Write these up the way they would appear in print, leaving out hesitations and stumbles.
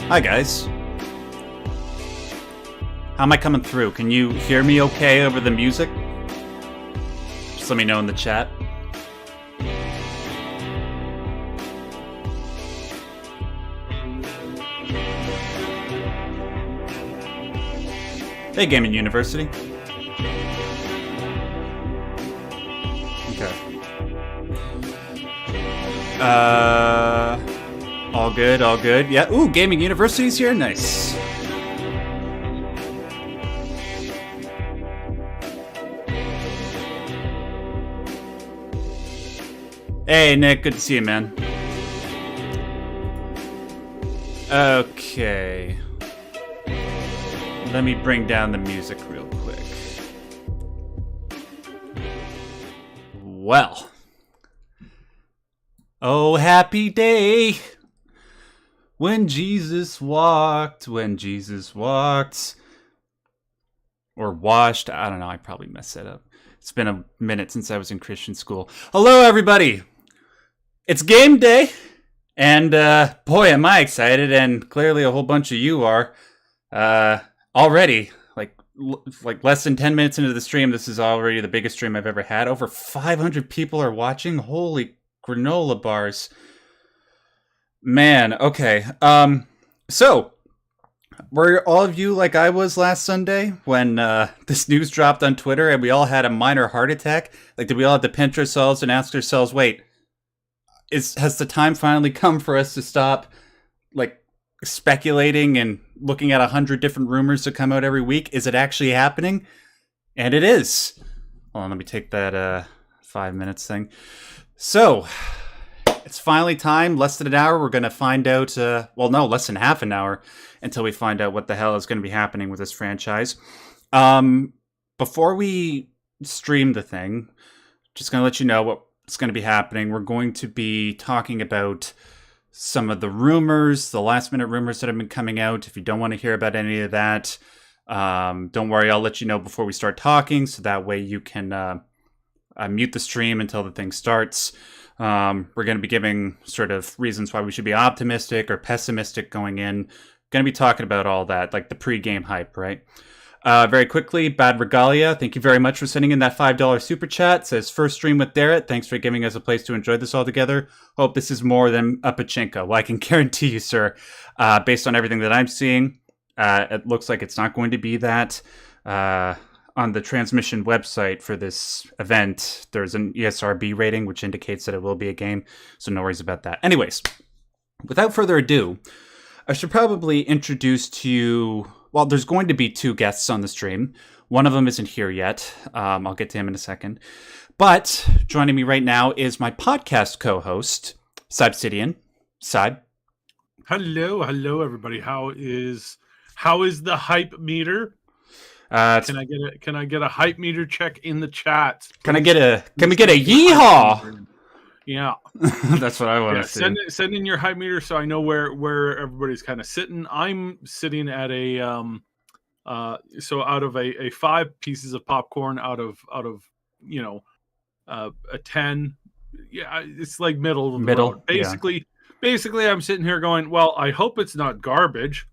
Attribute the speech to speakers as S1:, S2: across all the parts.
S1: Hi guys. How am I coming through? Can you hear me okay over the music? Just let me know in the chat. Hey, Gaming University. Okay. All good, all good. Yeah, ooh, Gaming University's here, nice. Hey, Nick, good to see you, man. Okay. Let me bring down the music real quick. Well. Oh, happy day. When Jesus walked. Or washed. I don't know, I probably messed that up. It's been a minute since I was in Christian school. Hello, everybody. It's game day. And, boy, am I excited. And clearly a whole bunch of you are. Already, like less than 10 minutes into the stream, this is already the biggest stream I've ever had. Over 500 people are watching. Holy granola bars. Man, okay. So, were all of you like I was last Sunday when this news dropped on Twitter and we all had a minor heart attack? Like, did we all have to pinch ourselves and ask ourselves, wait, has the time finally come for us to stop, like, speculating and looking at 100 different rumors that come out every week? Is it actually happening? And it is. Hold on, let me take that 5 minutes thing. So, it's finally time. Less than an hour. We're going to find out, well, no, less than half an hour until we find out what the hell is going to be happening with this franchise. Before we stream the thing, just going to let you know what's going to be happening. We're going to be talking about some of the rumors, the last minute rumors that have been coming out. If you don't want to hear about any of that, don't worry, I'll let you know before we start talking, so that way you can mute the stream until the thing starts. We're going to be giving sort of reasons why we should be optimistic or pessimistic going in. Going to be talking about all that, like the pre-game hype, right? Very quickly, Bad Regalia, thank you very much for sending in that $5 super chat. It says, first stream with Derrat. Thanks for giving us a place to enjoy this all together. Hope this is more than a pachinko. Well, I can guarantee you, sir, based on everything that I'm seeing, it looks like it's not going to be that. On the transmission website for this event, there's an ESRB rating, which indicates that it will be a game. So no worries about that. Anyways, without further ado, I should probably introduce to you... Well, there's going to be two guests on the stream. One of them isn't here yet. I'll get to him in a second. But joining me right now is my podcast co-host, Sybsidian. Syb.
S2: Hello, everybody. How is the hype meter? Can I get a hype meter check in the chat? Please?
S1: Can we get a yeehaw?
S2: Yeah,
S1: that's what I want to see.
S2: Send in your hype meter so I know where everybody's kind of sitting. I'm sitting at a so out of a 5 pieces of popcorn out of a 10. Yeah, it's like middle of the road. Basically, I'm sitting here going, well, I hope it's not garbage.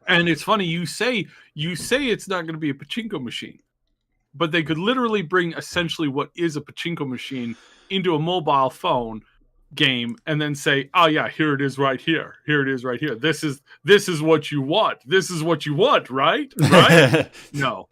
S2: And it's funny, you say it's not going to be a pachinko machine, but they could literally bring essentially what is a pachinko machine into a mobile phone game and then say, oh yeah, here it is right here. This is what you want. This is what you want, right? No.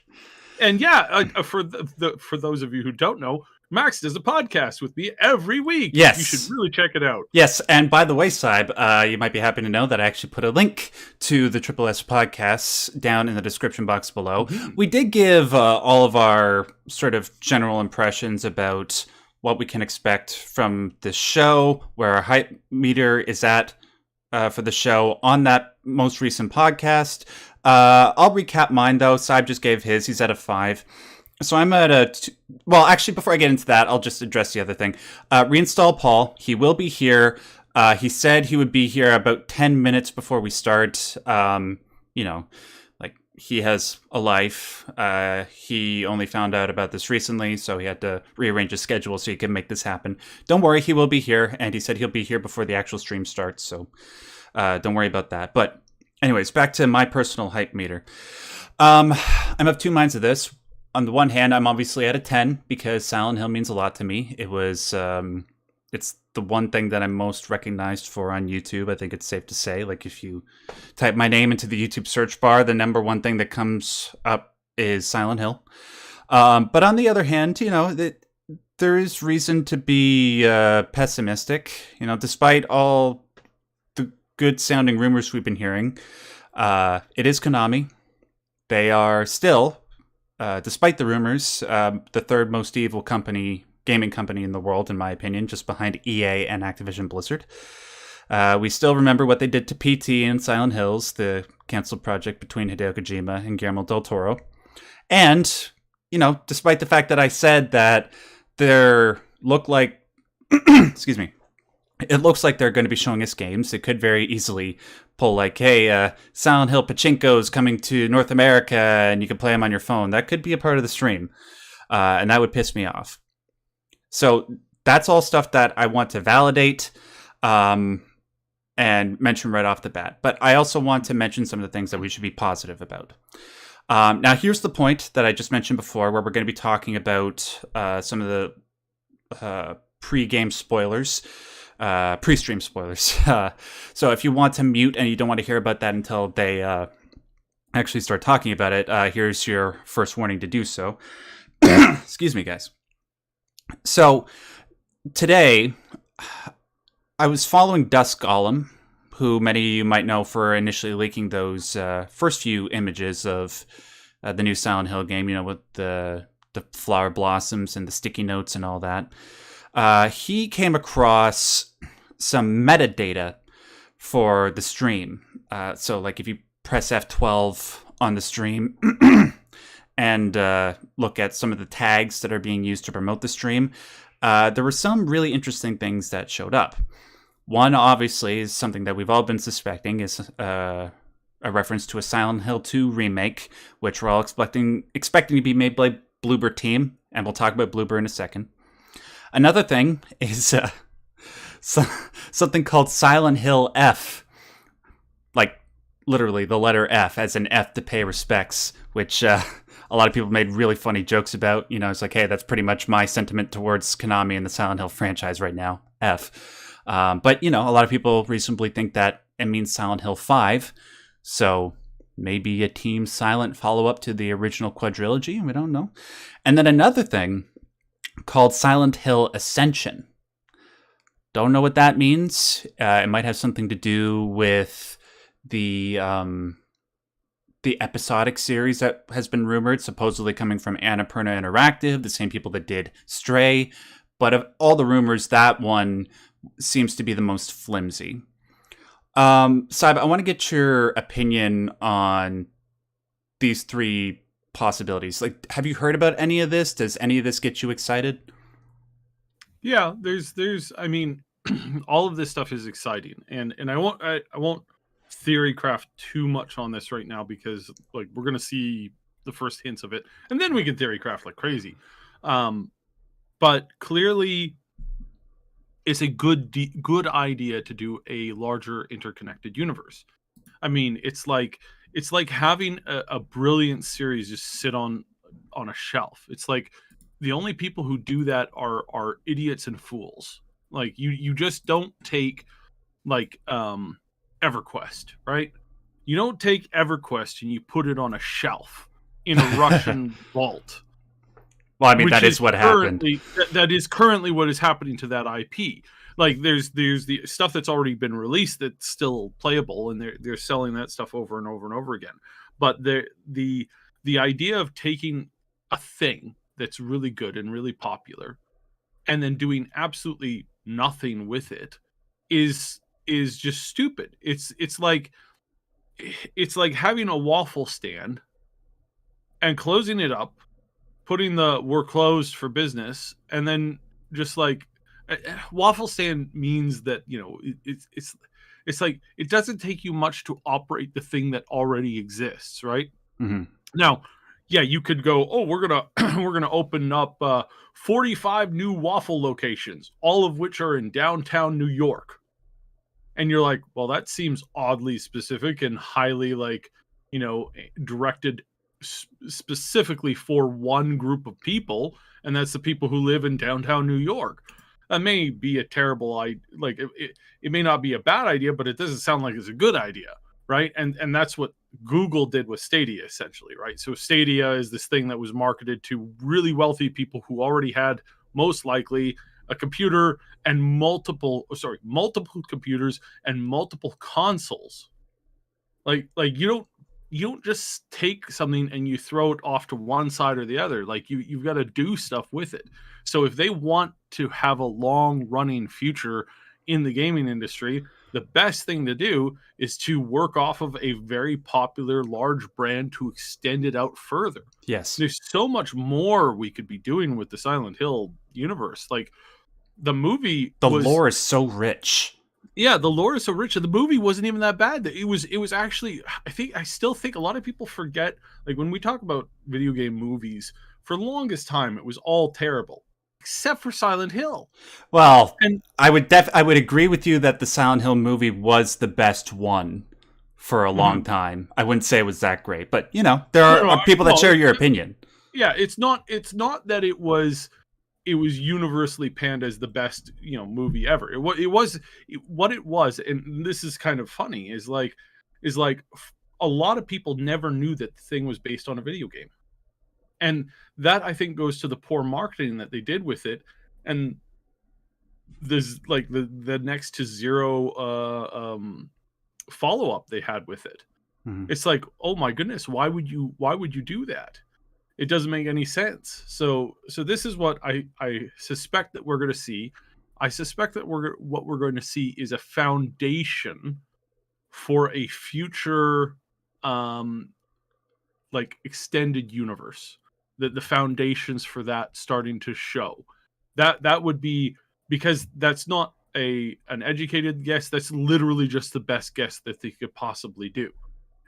S2: And yeah, for those of you who don't know, Max does a podcast with me every week.
S1: Yes.
S2: You should really check it out.
S1: Yes, and by the way, Syb, you might be happy to know that I actually put a link to the Triple S podcasts down in the description box below. Mm-hmm. We did give all of our sort of general impressions about what we can expect from this show, where our hype meter is at for the show on that most recent podcast. I'll recap mine, though. Syb just gave his. He's at a 5. So I'm at a... Well, actually, before I get into that, I'll just address the other thing. ReinstallPaul, he will be here. He said he would be here about 10 minutes before we start. he has a life. He only found out about this recently, so he had to rearrange his schedule so he can make this happen. Don't worry, he will be here, and he said he'll be here before the actual stream starts, so don't worry about that. But anyways, back to my personal hype meter. I'm of two minds of this. On the one hand, I'm obviously at a 10 because Silent Hill means a lot to me. It was, it's the one thing that I'm most recognized for on YouTube. I think it's safe to say. Like, if you type my name into the YouTube search bar, the number one thing that comes up is Silent Hill. But on the other hand, you know, there is reason to be pessimistic. You know, despite all the good sounding rumors we've been hearing, it is Konami. They are still, despite the rumors, the third most evil gaming company in the world, in my opinion, just behind EA and Activision Blizzard. We still remember what they did to PT and Silent Hills, the canceled project between Hideo Kojima and Guillermo del Toro. And, you know, despite the fact that I said that excuse me, it looks like they're going to be showing us games. It could very easily pull like, hey, Silent Hill Pachinko is coming to North America and you can play them on your phone. That could be a part of the stream. And that would piss me off. So that's all stuff that I want to validate and mention right off the bat. But I also want to mention some of the things that we should be positive about. Now, here's the point that I just mentioned before, where we're going to be talking about some of the pre-game spoilers. Pre-stream spoilers. So if you want to mute and you don't want to hear about that until they actually start talking about it, here's your first warning to do so. Excuse me, guys. So today, I was following Dusk Golem, who many of you might know for initially leaking those first few images of the new Silent Hill game, you know, with the flower blossoms and the sticky notes and all that. He came across some metadata for the stream. So, like, if you press F12 on the stream and look at some of the tags that are being used to promote the stream, there were some really interesting things that showed up. One, obviously, is something that we've all been suspecting, is a reference to a Silent Hill 2 remake, which we're all expecting to be made by Bloober Team, and we'll talk about Bloober in a second. Another thing is something called Silent Hill F, like literally the letter F, as an F to pay respects, which a lot of people made really funny jokes about. You know, it's like, hey, that's pretty much my sentiment towards Konami and the Silent Hill franchise right now, F. But, you know, a lot of people reasonably think that it means Silent Hill 5, so maybe a Team Silent follow-up to the original quadrilogy, we don't know. And then another thing called Silent Hill Ascension. Don't know what that means. It might have something to do with the episodic series that has been rumored, supposedly coming from Annapurna Interactive, the same people that did Stray. But of all the rumors, that one seems to be the most flimsy. Saib, I want to get your opinion on these three possibilities. Like, have you heard about any of this? Does any of this get you excited?
S2: Yeah, there's I mean, all of this stuff is exciting, and I won't theory craft too much on this right now, because like we're gonna see the first hints of it, and then we can theory craft like crazy. But clearly, it's a good idea to do a larger interconnected universe. I mean, it's like having a brilliant series just sit on a shelf. It's like the only people who do that are idiots and fools. Like you just don't take like EverQuest, right? You don't take EverQuest and you put it on a shelf in a Russian vault.
S1: Well, I mean, that is what happened.
S2: That is currently what is happening to that IP. Like there's the stuff that's already been released that's still playable, and they're selling that stuff over and over and over again. But the idea of taking a thing that's really good and really popular and then doing absolutely nothing with it is just stupid. It's like having a waffle stand and closing it up, putting the "we're closed for business," and then just like waffle stand means that, you know, it's like it doesn't take you much to operate the thing that already exists, right?
S1: Mm-hmm.
S2: Now, yeah, you could go, oh, we're gonna we're gonna open up 45 new waffle locations, all of which are in downtown New York. And you're like, well, that seems oddly specific and highly directed specifically for one group of people, and that's the people who live in downtown New York. That may be a terrible idea. It may not be a bad idea, but it doesn't sound like it's a good idea, right? And that's what Google did with Stadia, essentially, right? So Stadia is this thing that was marketed to really wealthy people who already had, most likely, a computer and multiple computers and multiple consoles. Like you don't just take something and you throw it off to one side or the other. Like you've got to do stuff with it. So if they want to have a long running future in the gaming industry, the best thing to do is to work off of a very popular large brand to extend it out further.
S1: Yes.
S2: There's so much more we could be doing with the Silent Hill universe. Like the movie,
S1: the lore is so rich.
S2: Yeah, the lore is so rich, and the movie wasn't even that bad. It was actually, I still think a lot of people forget, like when we talk about video game movies, for the longest time it was all terrible, except for Silent Hill.
S1: Well, and I would agree with you that the Silent Hill movie was the best one for a long time. I wouldn't say it was that great, but there are people that share your opinion.
S2: Yeah, it's not that it was universally panned as the best movie ever. What it was, and this is kind of funny, is like a lot of people never knew that the thing was based on a video game, and that I think goes to the poor marketing that they did with it. And there's like the next to zero follow-up they had with it. It's like, oh my goodness, why would you do that? It doesn't make any sense. So this is what I suspect that we're going to see. I suspect that what we're going to see is a foundation for a future extended universe. The foundations for that starting to show. That would be, because that's not an educated guess. That's literally just the best guess that they could possibly do.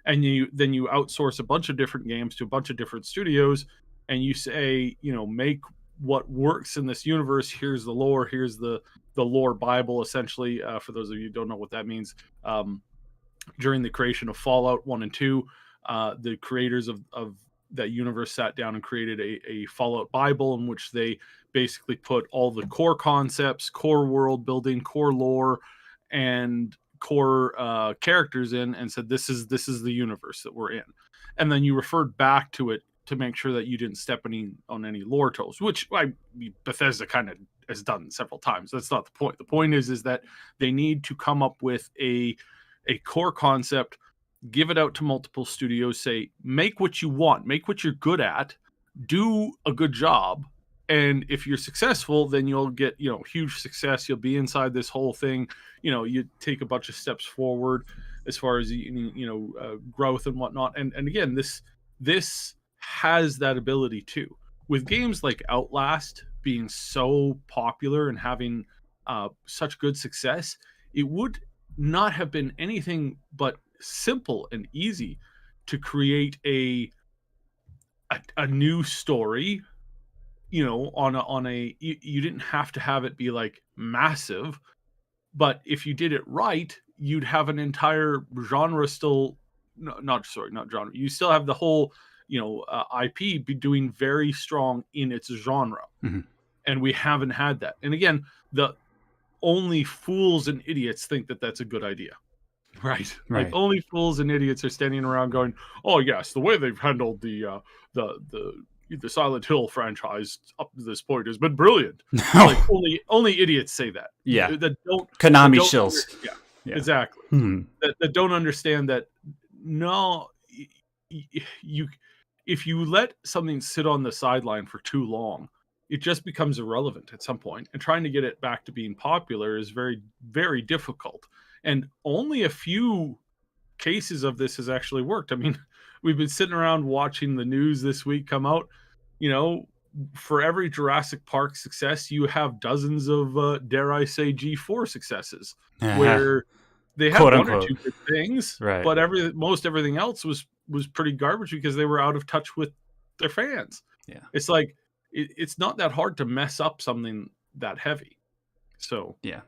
S2: And then you outsource a bunch of different games to a bunch of different studios, and you say, make what works in this universe. Here's the lore. Here's the lore Bible, essentially. For those of you who don't know what that means, during the creation of Fallout 1 and 2, the creators of that universe sat down and created a Fallout Bible, in which they basically put all the core concepts, core world building, core lore, and core characters in, and said, this is the universe that we're in. And then you referred back to it to make sure that you didn't step on any lore toes, which Bethesda kind of has done several times. That's not the point. The point is that they need to come up with a core concept, give it out to multiple studios, say, make what you want, make what you're good at, do a good job. And if you're successful, then you'll get, huge success. You'll be inside this whole thing. You take a bunch of steps forward as far as, growth and whatnot. And again, this has that ability too. With games like Outlast being so popular and having such good success, it would not have been anything but simple and easy to create a new story. You didn't have to have it be like massive, but if you did it right, you'd have an entire genre still. Not genre. You still have the whole, IP be doing very strong in its genre, and we haven't had that. And again, the only fools and idiots think that that's a good idea, right? Like only fools and idiots are standing around going, "Oh yes, the way they've handled the Silent Hill franchise up to this point has been brilliant." Like only idiots say that.
S1: Yeah.
S2: That don't
S1: Konami shills.
S2: Yeah. Exactly. That don't understand that. No, if you let something sit on the sideline for too long, it just becomes irrelevant at some point. And trying to get it back to being popular is very, very difficult. And only a few cases of this has actually worked. I mean, we've been sitting around watching the news this week come out. For every Jurassic Park success, you have dozens of, dare I say, G4 successes, where they had
S1: quote
S2: one
S1: unquote
S2: or two good things,
S1: right?
S2: But most everything else was pretty garbage because they were out of touch with their fans.
S1: Yeah,
S2: it's like it's not that hard to mess up something that heavy. So
S1: yeah.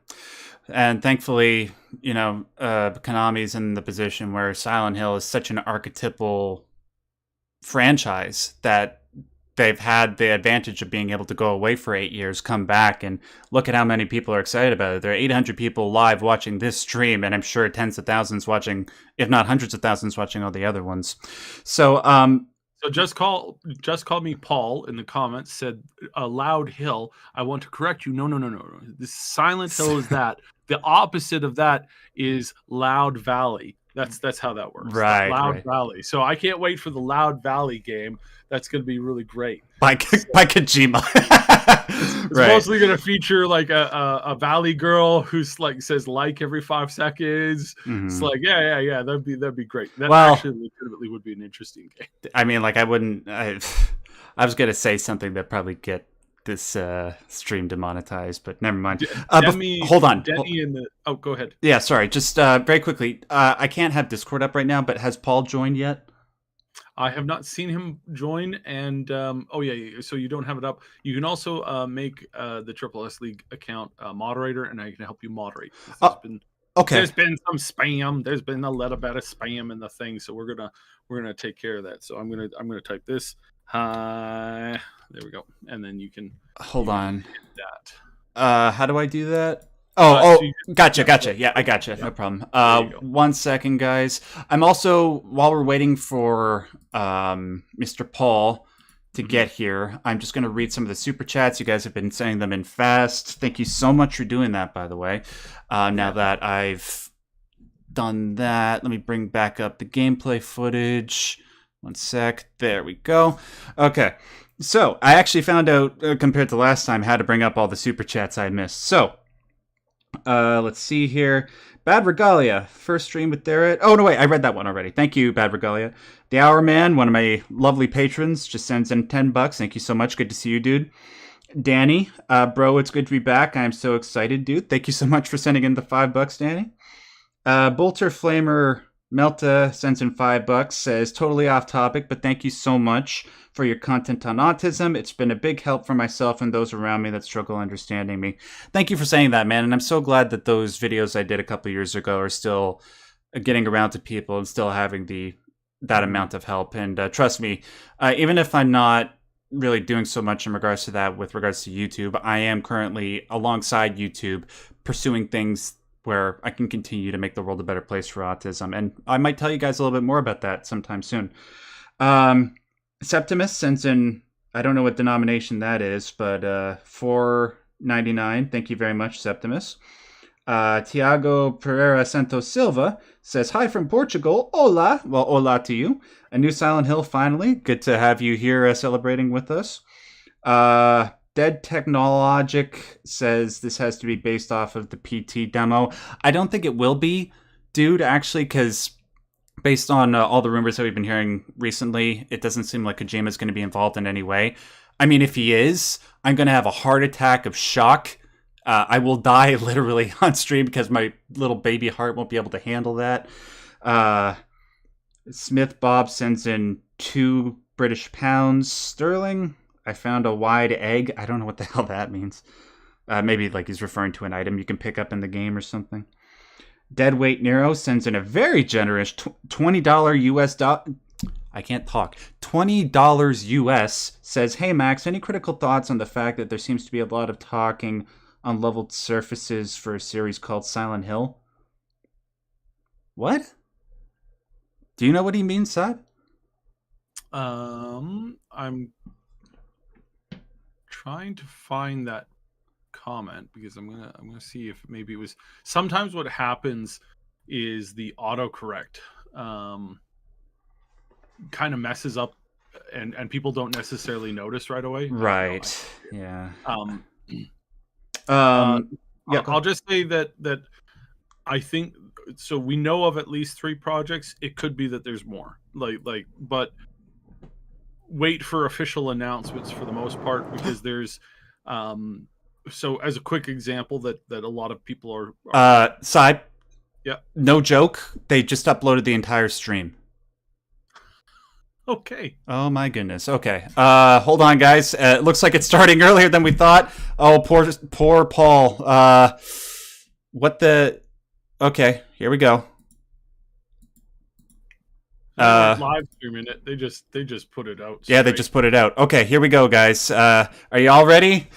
S1: And thankfully, Konami's in the position where Silent Hill is such an archetypal franchise that they've had the advantage of being able to go away for 8 years, come back, and look at how many people are excited about it. There are 800 people live watching this stream, and I'm sure tens of thousands watching, if not hundreds of thousands, watching all the other ones. So,
S2: So just call me Paul in the comments said Loud Hill. I want to correct you. No. This Silent Hill is that. The opposite of that is Loud Valley. That's how that works.
S1: Right.
S2: Loud Valley. So I can't wait for the Loud Valley game. That's going to be really great.
S1: By Kojima.
S2: It's mostly going to feature like a Valley girl who's like says like every 5 seconds. Mm-hmm. It's like yeah. That'd be great. That actually legitimately would be an interesting game.
S1: I mean, like I was going to say something that probably get this stream demonetized, but never mind. Hold on.
S2: Go ahead.
S1: Yeah, sorry. Just very quickly. I can't have Discord up right now, but has Paul joined yet?
S2: I have not seen him join, and so you don't have it up. You can also make the Triple S League account moderator, and I can help you moderate. There's been some spam. There's been a little bit of spam in the thing, so we're gonna take care of that. So I'm gonna type this. Hi, there we go, and then you can
S1: hold on.
S2: Hit that.
S1: How do I do that? Gotcha. Yeah, I gotcha. Yeah. No problem. 1 second, guys. I'm also, while we're waiting for Mr. Paul to get here, I'm just going to read some of the super chats. You guys have been sending them in fast. Thank you so much for doing that, by the way. Now that I've done that, let me bring back up the gameplay footage. 1 sec. There we go. Okay. So I actually found out, compared to last time, how to bring up all the super chats I missed. So let's see here. Bad Regalia, first stream with Derrat. Oh, no, wait, I read that one already. Thank you, Bad Regalia. The Hour Man, one of my lovely patrons, just sends in $10. Thank you so much. Good to see you, dude. Danny, bro, it's good to be back. I'm so excited, dude. Thank you so much for sending in the $5, Danny. Bolter Flamer Melta sends in $5, says, totally off topic, but thank you so much for your content on autism. It's been a big help for myself and those around me that struggle understanding me. Thank you for saying that, man. And I'm so glad that those videos I did a couple years ago are still getting around to people and still having that amount of help. And trust me, even if I'm not really doing so much in regards to that with regards to YouTube, I am currently, alongside YouTube, pursuing things where I can continue to make the world a better place for autism. And I might tell you guys a little bit more about that sometime soon. Septimus sends in, I don't know what denomination that is, but $4.99. Thank you very much, Septimus. Tiago Pereira Santos Silva says, hi from Portugal. Hola. Well, hola to you. A new Silent Hill, finally. Good to have you here celebrating with us. Dead Technologic says this has to be based off of the PT demo. I don't think it will be, dude, actually, because based on all the rumors that we've been hearing recently, it doesn't seem like Kojima's going to be involved in any way. I mean, if he is, I'm going to have a heart attack of shock. I will die literally on stream because my little baby heart won't be able to handle that. Smith Bob sends in £2 sterling. I found a wide egg. I don't know what the hell that means. Maybe like he's referring to an item you can pick up in the game or something. Deadweight Nero sends in a very generous $20 US I can't talk. $20 US says, hey Max, any critical thoughts on the fact that there seems to be a lot of talking on leveled surfaces for a series called Silent Hill? What? Do you know what he means, Sab?
S2: I'm trying to find that comment because I'm gonna see if maybe it was. Sometimes what happens is the autocorrect kind of messes up, and people don't necessarily notice right away.
S1: Right. Yeah.
S2: I'll just say that I think so. We know of at least 3 projects. It could be that there's more. But wait for official announcements for the most part because there's. So as a quick example that a lot of people are
S1: Side,
S2: Yeah.
S1: No joke. They just uploaded the entire stream.
S2: Okay.
S1: Oh my goodness. Okay. Hold on, guys. It looks like it's starting earlier than we thought. Oh, poor Paul. What the? Okay, here we go.
S2: Live streaming it. They just put it out.
S1: Yeah, they just put it out. Okay, here we go, guys. Are you all ready?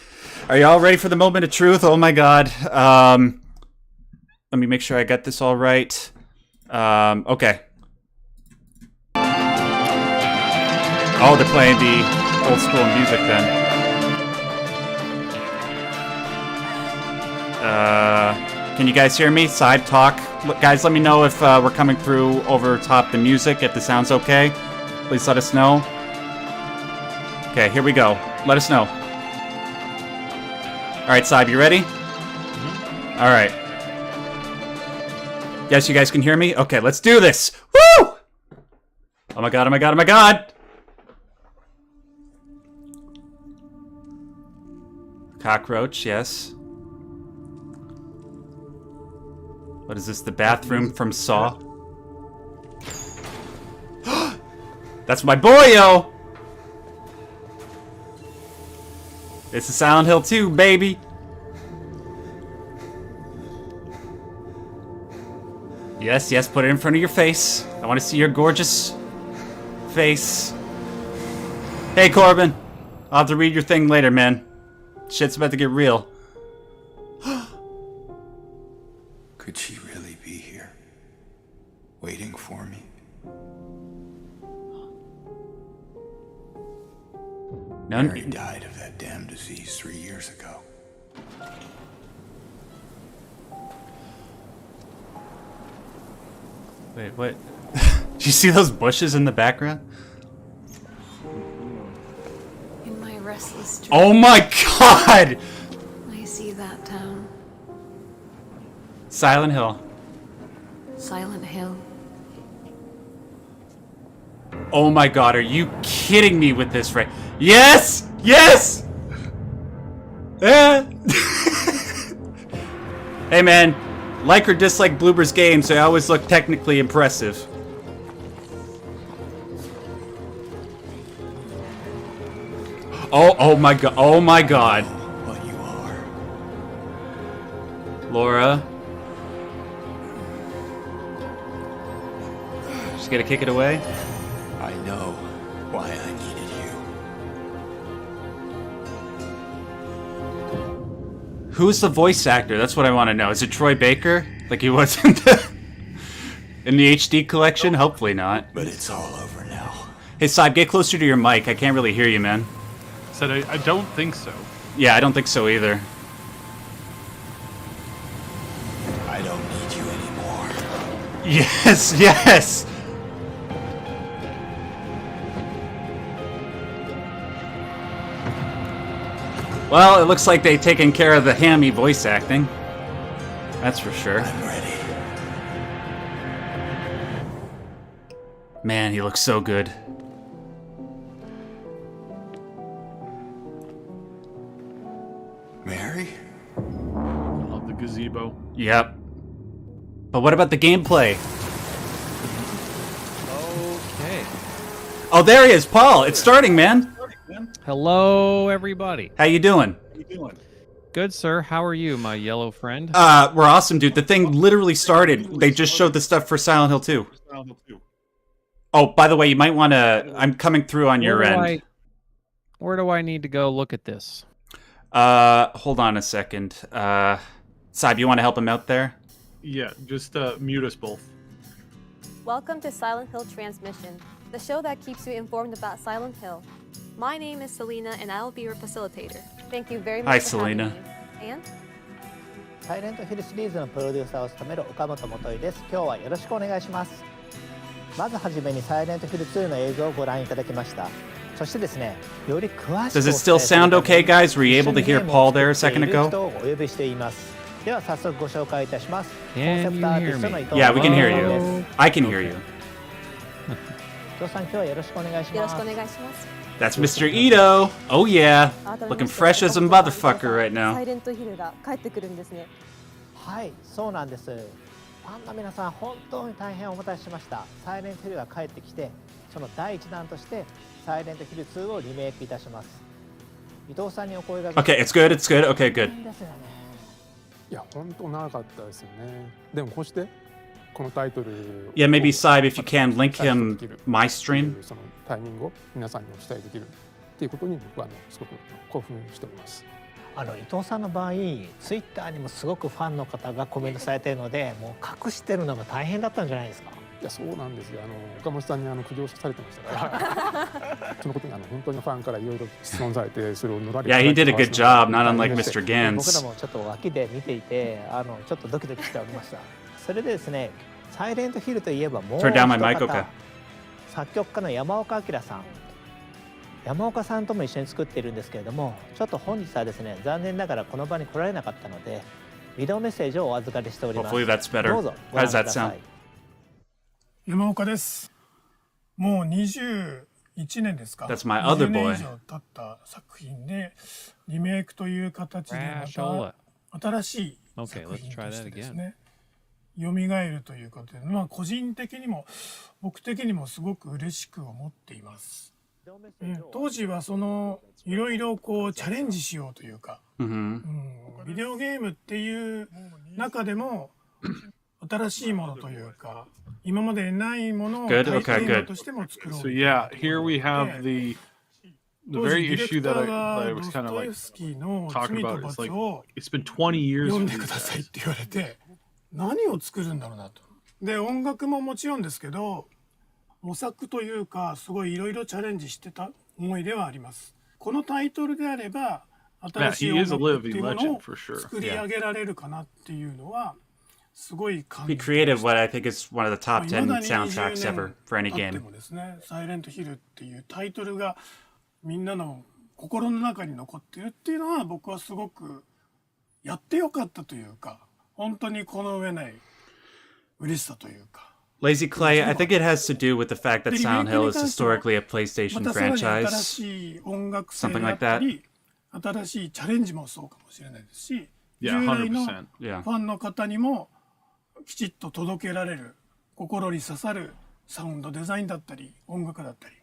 S1: Are you all ready for the moment of truth? Oh my God. Let me make sure I got this all right. Okay. Oh, they're playing the old school music then. Can you guys hear me? Side talk. Look, guys, let me know if we're coming through over top the music, if the sound's okay. Please let us know. Okay, here we go. Let us know. All right, Syb, you ready? Mm-hmm. All right. Yes, you guys can hear me? Okay, let's do this. Woo! Oh my God, oh my God, oh my God! Cockroach, yes. What is this, the bathroom from Saw? That's my boy-o! This is Silent Hill 2, baby! Yes, yes, put it in front of your face. I want to see your gorgeous face. Hey, Corbin. I'll have to read your thing later, man. Shit's about to get real.
S3: Could she really be here? Waiting for me? Mary died of that damn disease 3 years ago.
S1: Wait, what? Do you see those bushes in the background?
S4: In my restless dreams,
S1: Oh my God!
S4: I see that town.
S1: Silent Hill.
S4: Silent Hill.
S1: Oh my God, are you kidding me with this, right? Yes! Yes! Hey man, like or dislike Bloober's games, they always look technically impressive. Oh my God, oh my God.
S3: What you are.
S1: Laura. Just gonna kick it away?
S3: I know why I needed you.
S1: Who's the voice actor? That's what I want to know. Is it Troy Baker? Like he was in the HD collection? Hopefully not.
S3: But it's all over now.
S1: Hey, Syb, get closer to your mic. I can't really hear you, man.
S2: Said I don't think so.
S1: Yeah, I don't think so either.
S3: I don't need you anymore.
S1: Yes, yes! Well, it looks like they've taken care of the hammy voice acting. That's for sure.
S3: I'm ready.
S1: Man, he looks so good.
S3: Mary?
S2: Love the gazebo.
S1: Yep. But what about the gameplay?
S5: Okay.
S1: Oh, there he is, Paul. It's starting, man.
S5: Hello, everybody.
S1: How you doing?
S5: Good, sir. How are you, my yellow friend?
S1: We're awesome, dude. The thing literally started. They just showed the stuff for Silent Hill 2. Oh, by the way, you might want to... I'm coming through on your end.
S5: Where do I need to go look at this?
S1: Hold on a second. Syb, you want to help him out there?
S2: Yeah, just mute us both.
S6: Welcome to Silent Hill Transmission, the show that keeps you informed about Silent Hill. My name is Selena, and I will be your facilitator. Thank you very much
S1: Hi,
S6: for
S1: Selena.
S6: having me. And
S7: サイレントヒルシリーズのプロデューサーを務める岡本元井です。今日はよろしくお願いします。まずはじめにサイレントヒル2の映像をご覧いただきました。そしてですね、より詳しく
S1: Does it still sound okay, guys? Were you able to hear Paul there a second
S7: 人を
S1: ago?
S7: お呼びしています。では早速ご紹介いたします。
S5: Can you hear me?
S1: Yeah, we can hear you. I can hear you.
S7: 伊藤さん、今日はよろしくお願いします。
S6: よろしくお願いします。
S1: That's Mr. Ito. Oh, yeah. Looking fresh as a motherfucker right
S6: サ
S1: now.
S6: イレントヒルが帰ってくるんですね。
S7: はい、そうなんです。ファンの皆さん本当に大変お待たせしました。サイレントヒルが帰ってきて、その第一弾としてサイレントヒル2をリメイクいたします。伊藤さんにお声がけ。
S1: Okay, it's good. It's good. Okay, good.
S7: ですよね。
S8: いや本当長かったですよね。でもこうしてこのタイトル
S1: Yeah, maybe Syb, if you can link him my stream.
S8: そのタイミングを皆さんにお伝えできるっていうことに僕はすごく興奮しております。
S7: 伊藤さんの場合、ツイッターにもすごくファンの方がコメントされているので、もう隠してるのが大変だったんじゃないですか。
S8: いやそうなんですよ。岡本さんに苦情されてましたからそのことに本当にファンからいろいろ質問されて、それを乗られて
S1: Yeah, he did a good job, not unlike Mr.
S7: 僕ら
S1: Gans.
S7: もちょっと脇で見ていて、ちょっとドキドキしておりました。それでですね、サイレントヒルといえばもう一
S1: Turn down my mic,
S7: 方、
S1: okay.
S7: 作曲家の山岡明さん。山岡さんとも一緒に作っているんですけれども、ちょっと本日はですね、残念ながらこの場に来られなかったので、ビデオメッセージをお預かりしております。
S1: Hopefully that's better.
S7: どうぞご
S1: How
S7: 覧
S1: does
S7: く
S1: that
S7: ださ
S1: sound?
S7: い。
S9: 山岡です。もう21年ですか。
S1: That's my other
S9: 20年
S1: boy.
S9: 以上経った作品でリメイクという形でま
S5: Crashola.
S9: た新しい
S5: Okay,
S9: 作
S5: let's
S9: 品
S5: try
S9: とし
S5: that
S9: てです
S5: again.
S9: ね、蘇るということで、まあ個人的にも僕的にもすごく嬉しく思っています。当時はいろいろこうチャレンジしようというか、
S1: Mm-hmm.
S9: ビデオゲームっていう中でも新しいものというか、今までないものを
S1: Good,
S9: 体
S1: okay,
S9: 験
S1: good.
S9: としても作ろう
S2: So
S9: と。
S2: yeah, here we have the
S9: 当時
S2: very
S9: ディレ
S2: issue
S9: ク
S2: that
S9: タ
S2: I,
S9: ーが
S2: that I
S9: ド
S2: was
S9: ス
S2: kind of
S9: トエ
S2: like
S9: フスキーの
S2: talking
S9: 罪と
S2: about. It's
S9: 罰
S2: like
S9: を
S2: it's been 20 years
S9: 読ん
S2: for
S9: で
S2: these
S9: くださいっ
S2: guys.
S9: て言われて、何を作るんだろうなと。で、音楽ももちろんですけど、模索というか、すごいいろいろチャレンジしてた思いではあります。このタイトルであれば、新しい
S2: he
S9: 音
S2: is a
S9: 楽ってい
S2: living
S9: うもの
S2: legend
S9: を
S2: for sure.
S9: 作り上げられるかなっていうのは、すごい感
S1: He
S9: じてま
S1: created
S9: した。
S1: what I think is one of the top 10
S9: 未だに
S1: soundtracks
S9: 20
S1: ever for any
S9: 経って
S1: game.
S9: もですね、サイレントヒルっていうタイトルがみんなの心の中に残ってるっていうのは、僕はすごくやってよかったというか、本当にこの上ない嬉しさというか。
S1: Lazy Clay, I think it has to do with the fact that
S9: で、リメイ
S1: Silent
S9: ク
S1: Hill
S9: に
S1: is
S9: 関しては
S1: historically a
S9: ま
S1: PlayStation
S9: たさらに新
S1: franchise.
S9: しい音楽性
S1: Something
S9: であ
S1: like
S9: ったり、新しいチャレンジもそうかもしれないですし、
S2: Yeah,
S9: 従来の
S2: 100%.
S1: Yeah.
S9: ファンの方にもきちっと届けられる、心に刺さるサウンドデザインだったり音楽だったり、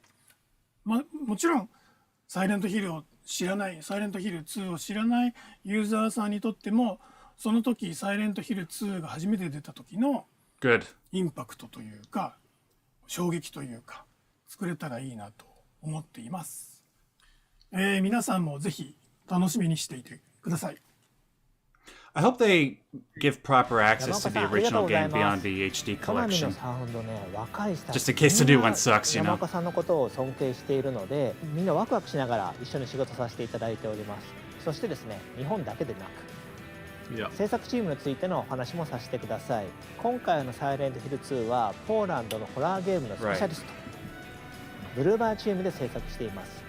S9: もちろんサイレントヒルを知らない、サイレントヒル2を知らないユーザーさんにとっても、その時サイレントヒル2が初めて出た時の
S1: Good.
S9: インパクトというか衝撃というか作れたらいいなと思っています。皆さんもぜひ楽しみにしていてください。
S1: I hope they give proper access to the
S7: 山岡さん、ありがと
S1: original
S7: うござい
S1: game
S7: ます。
S1: beyond the HD
S7: 好みの
S1: collection.
S7: サウンドね、若い人たち
S1: Just in case the new
S7: みんな
S1: one sucks, you know.
S7: 山岡さんのことを尊敬しているので、みんなワクワクしながら一緒に仕事させていただいております。そしてですね、日本だけでなく
S2: Yeah.
S7: 制作チームについてのお話もさせてください。今回のサイレントヒル2はポーランドのホラーゲームのスペシャリスト、ブルーバーチームで制作しています。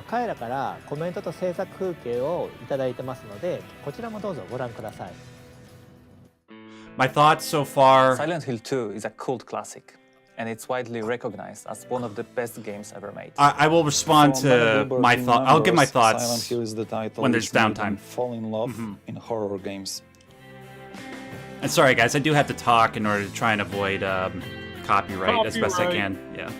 S7: 彼らからコメントと制作風景をいただいてますので、こちらもどうぞご覧ください。
S1: My thoughts so far.
S10: Silent Hill 2 is a cult classic, and it's widely recognized as one of the best games ever made.
S1: I will respond to my thought. I'll give my thoughts
S11: Silent Hill is the title
S1: when there's
S11: which made
S1: downtime.
S11: me fall in love in horror games.
S1: And sorry, guys, I do have to talk in order to try and avoid copyright as best I can. Yeah.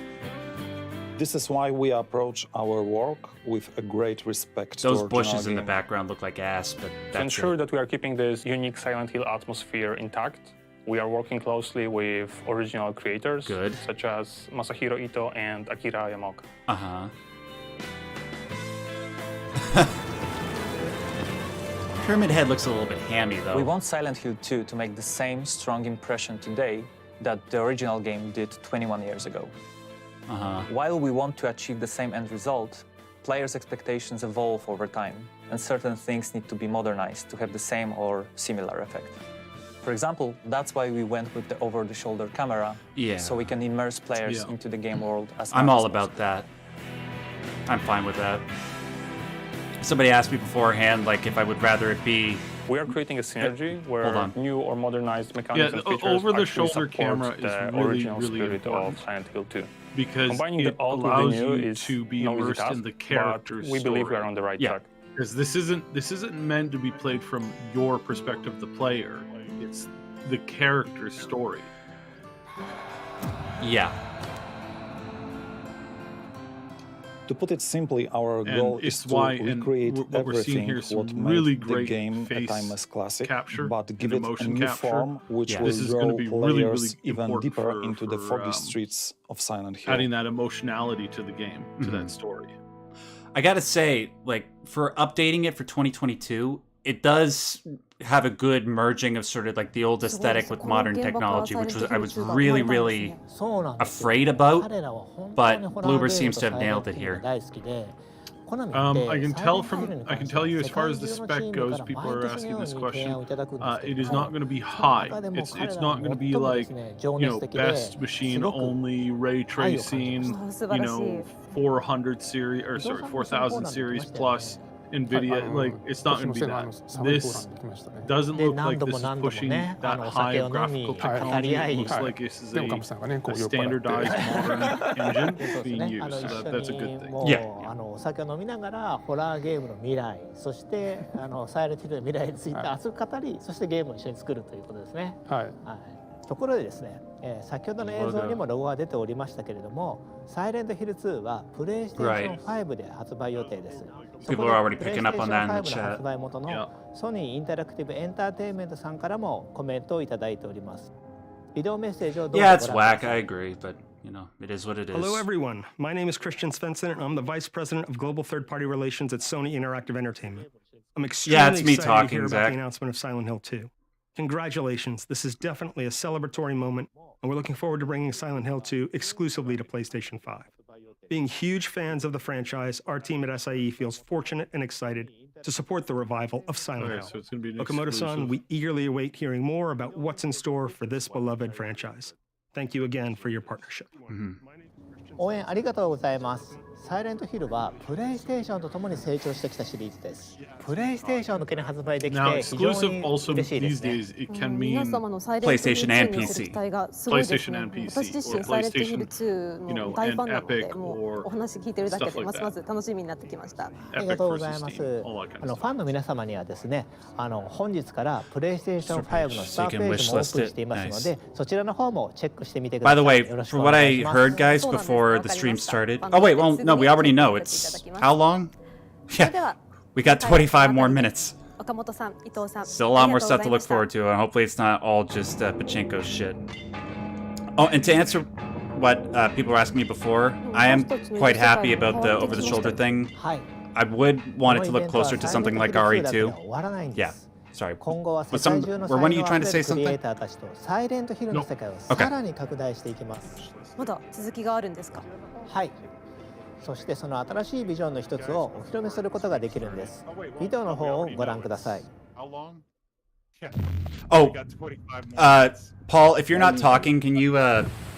S11: This is why we approach our work with a great respect
S1: Those
S11: to
S1: bushes in the
S11: game.
S1: background look like ass, but
S12: To
S1: that's
S12: ensure
S1: it.
S12: that we are keeping this unique Silent Hill atmosphere intact, we are working closely with original creators
S1: Good.
S12: such as Masahiro Ito and Akira Yamaoka.
S1: Uh-huh. Pyramid Head looks a little bit hammy, though.
S10: We want Silent Hill 2 to make the same strong impression today that the original game did 21 years ago.
S1: Uh-huh.
S10: While we want to achieve the same end result, players' expectations evolve over time, and certain things need to be modernized to have the same or similar effect. For example, that's why we went with the over-the-shoulder camera,
S1: Yeah.
S10: so we can immerse players
S2: Yeah.
S10: into the game world as
S1: I'm
S10: much
S1: all
S10: as
S1: about that. I'm fine with that. Somebody asked me beforehand, like, if I would rather it be...
S12: We are creating a synergy
S1: Hold
S12: where
S1: on.
S12: new or modernized mechanisms
S2: Yeah,
S12: and features
S2: over-the-shoulder
S12: actually support
S2: camera is
S12: the
S2: really,
S12: original
S2: really
S12: spirit
S2: important.
S12: of Silent Hill 2.
S2: Because
S12: Combining the
S2: it
S12: old with the
S2: allows
S12: new
S2: you
S12: is
S2: to be
S12: no easy
S2: immersed
S12: task,
S2: in the
S12: but
S2: character's
S12: we believe we
S2: story.
S12: are on the right
S1: Yeah.
S12: track.
S2: Because this isn't meant to be played from your perspective, the player. It's the character's story.
S1: Yeah.
S11: To put it simply, our goal is to recreate everything what made the game a timeless classic, but give it a new form which will draw players even deeper into the foggy streets of Silent Hill.
S2: Adding that emotionality to the game, to that story.
S1: I gotta say, like, for updating it for 2022, it does have a good merging of sort of like the old aesthetic with modern technology, which I was really, really afraid about, but Bloober seems to have nailed it here.
S2: I can tell you as far as the spec goes, people are asking this question. It is not going to be high. It's not going to be like, best machine only ray tracing, 400 series or sorry 4000 series plus NVIDIA. Like, it's not going to be that. This doesn't look like this is pushing that high of graphical technology. It looks like this is a standardized modern engine being used. So that's a good thing.
S1: Yeah.
S7: お酒を飲みながらホラーゲームの未来、そしてサイレントヒルの未来について熱く語り、そしてゲームを一緒に作るということですね。はい。ところでですね、先ほどの映像にもロゴが出ておりましたけれども、サイレントヒル2はプレイステーション5で発売予定です。
S1: People are already picking up on that in the chat.
S7: 発売元のソニーインタラクティブエンターテインメントさんからもコメントをいただいております。ビデオメッセージをどうぞ。
S1: Yeah, it's whack. I agree, but it is what it is.
S13: Hello, everyone. My name is Christian Svensson, and I'm the Vice President of Global Third-Party Relations at Sony Interactive Entertainment. I'm extremely excited to hear about the announcement of Silent Hill 2. Congratulations. This is definitely a celebratory moment, and we're looking forward to bringing Silent Hill 2 exclusively to PlayStation 5. Being huge fans of the franchise, our team at SIE feels fortunate and excited to support the revival of Silent Hill.
S2: So it's going to be
S13: Okamoto-san, we eagerly await hearing more about what's in store for this beloved franchise. Thank you again for your partnership.
S7: 応援ありがとうございます。サイレントヒルはプレイステーションとともに成長してきたシリーズです。プレイステーション向けに発売できて非常に嬉しいですね。
S1: PlayStation and PC.
S2: PlayStation and PC.
S6: 私自身サイレントヒル2の大ファンなので、もうお話聞いてるだけでますます楽しみになってきました。
S7: ありがとうございます。ファンの皆様にはですね、本日からプレイステーション5のスタートページもオープンしていますので、そちらの方もチェックしてみてください。
S1: By the way, for what I heard, guys, before the stream started. Oh wait, well, no, we already know. It's how long? Yeah, we got 25 more minutes. Still a lot more stuff to look forward to, and hopefully it's not all just Pachinko shit. Oh, and to answer what people were asking me before, I am quite happy about the over-the-shoulder thing. I would want it to look closer to something like RE2. Yeah. Sorry. Were one of you trying to say something?
S7: No.
S1: Okay.
S6: まだ続きがあるんですか？
S7: はい。そしてその新しいビジョンの一つをお披露目することができるんです。ビデオの方をご覧ください。
S1: Oh, Paul, if you're not talking, can you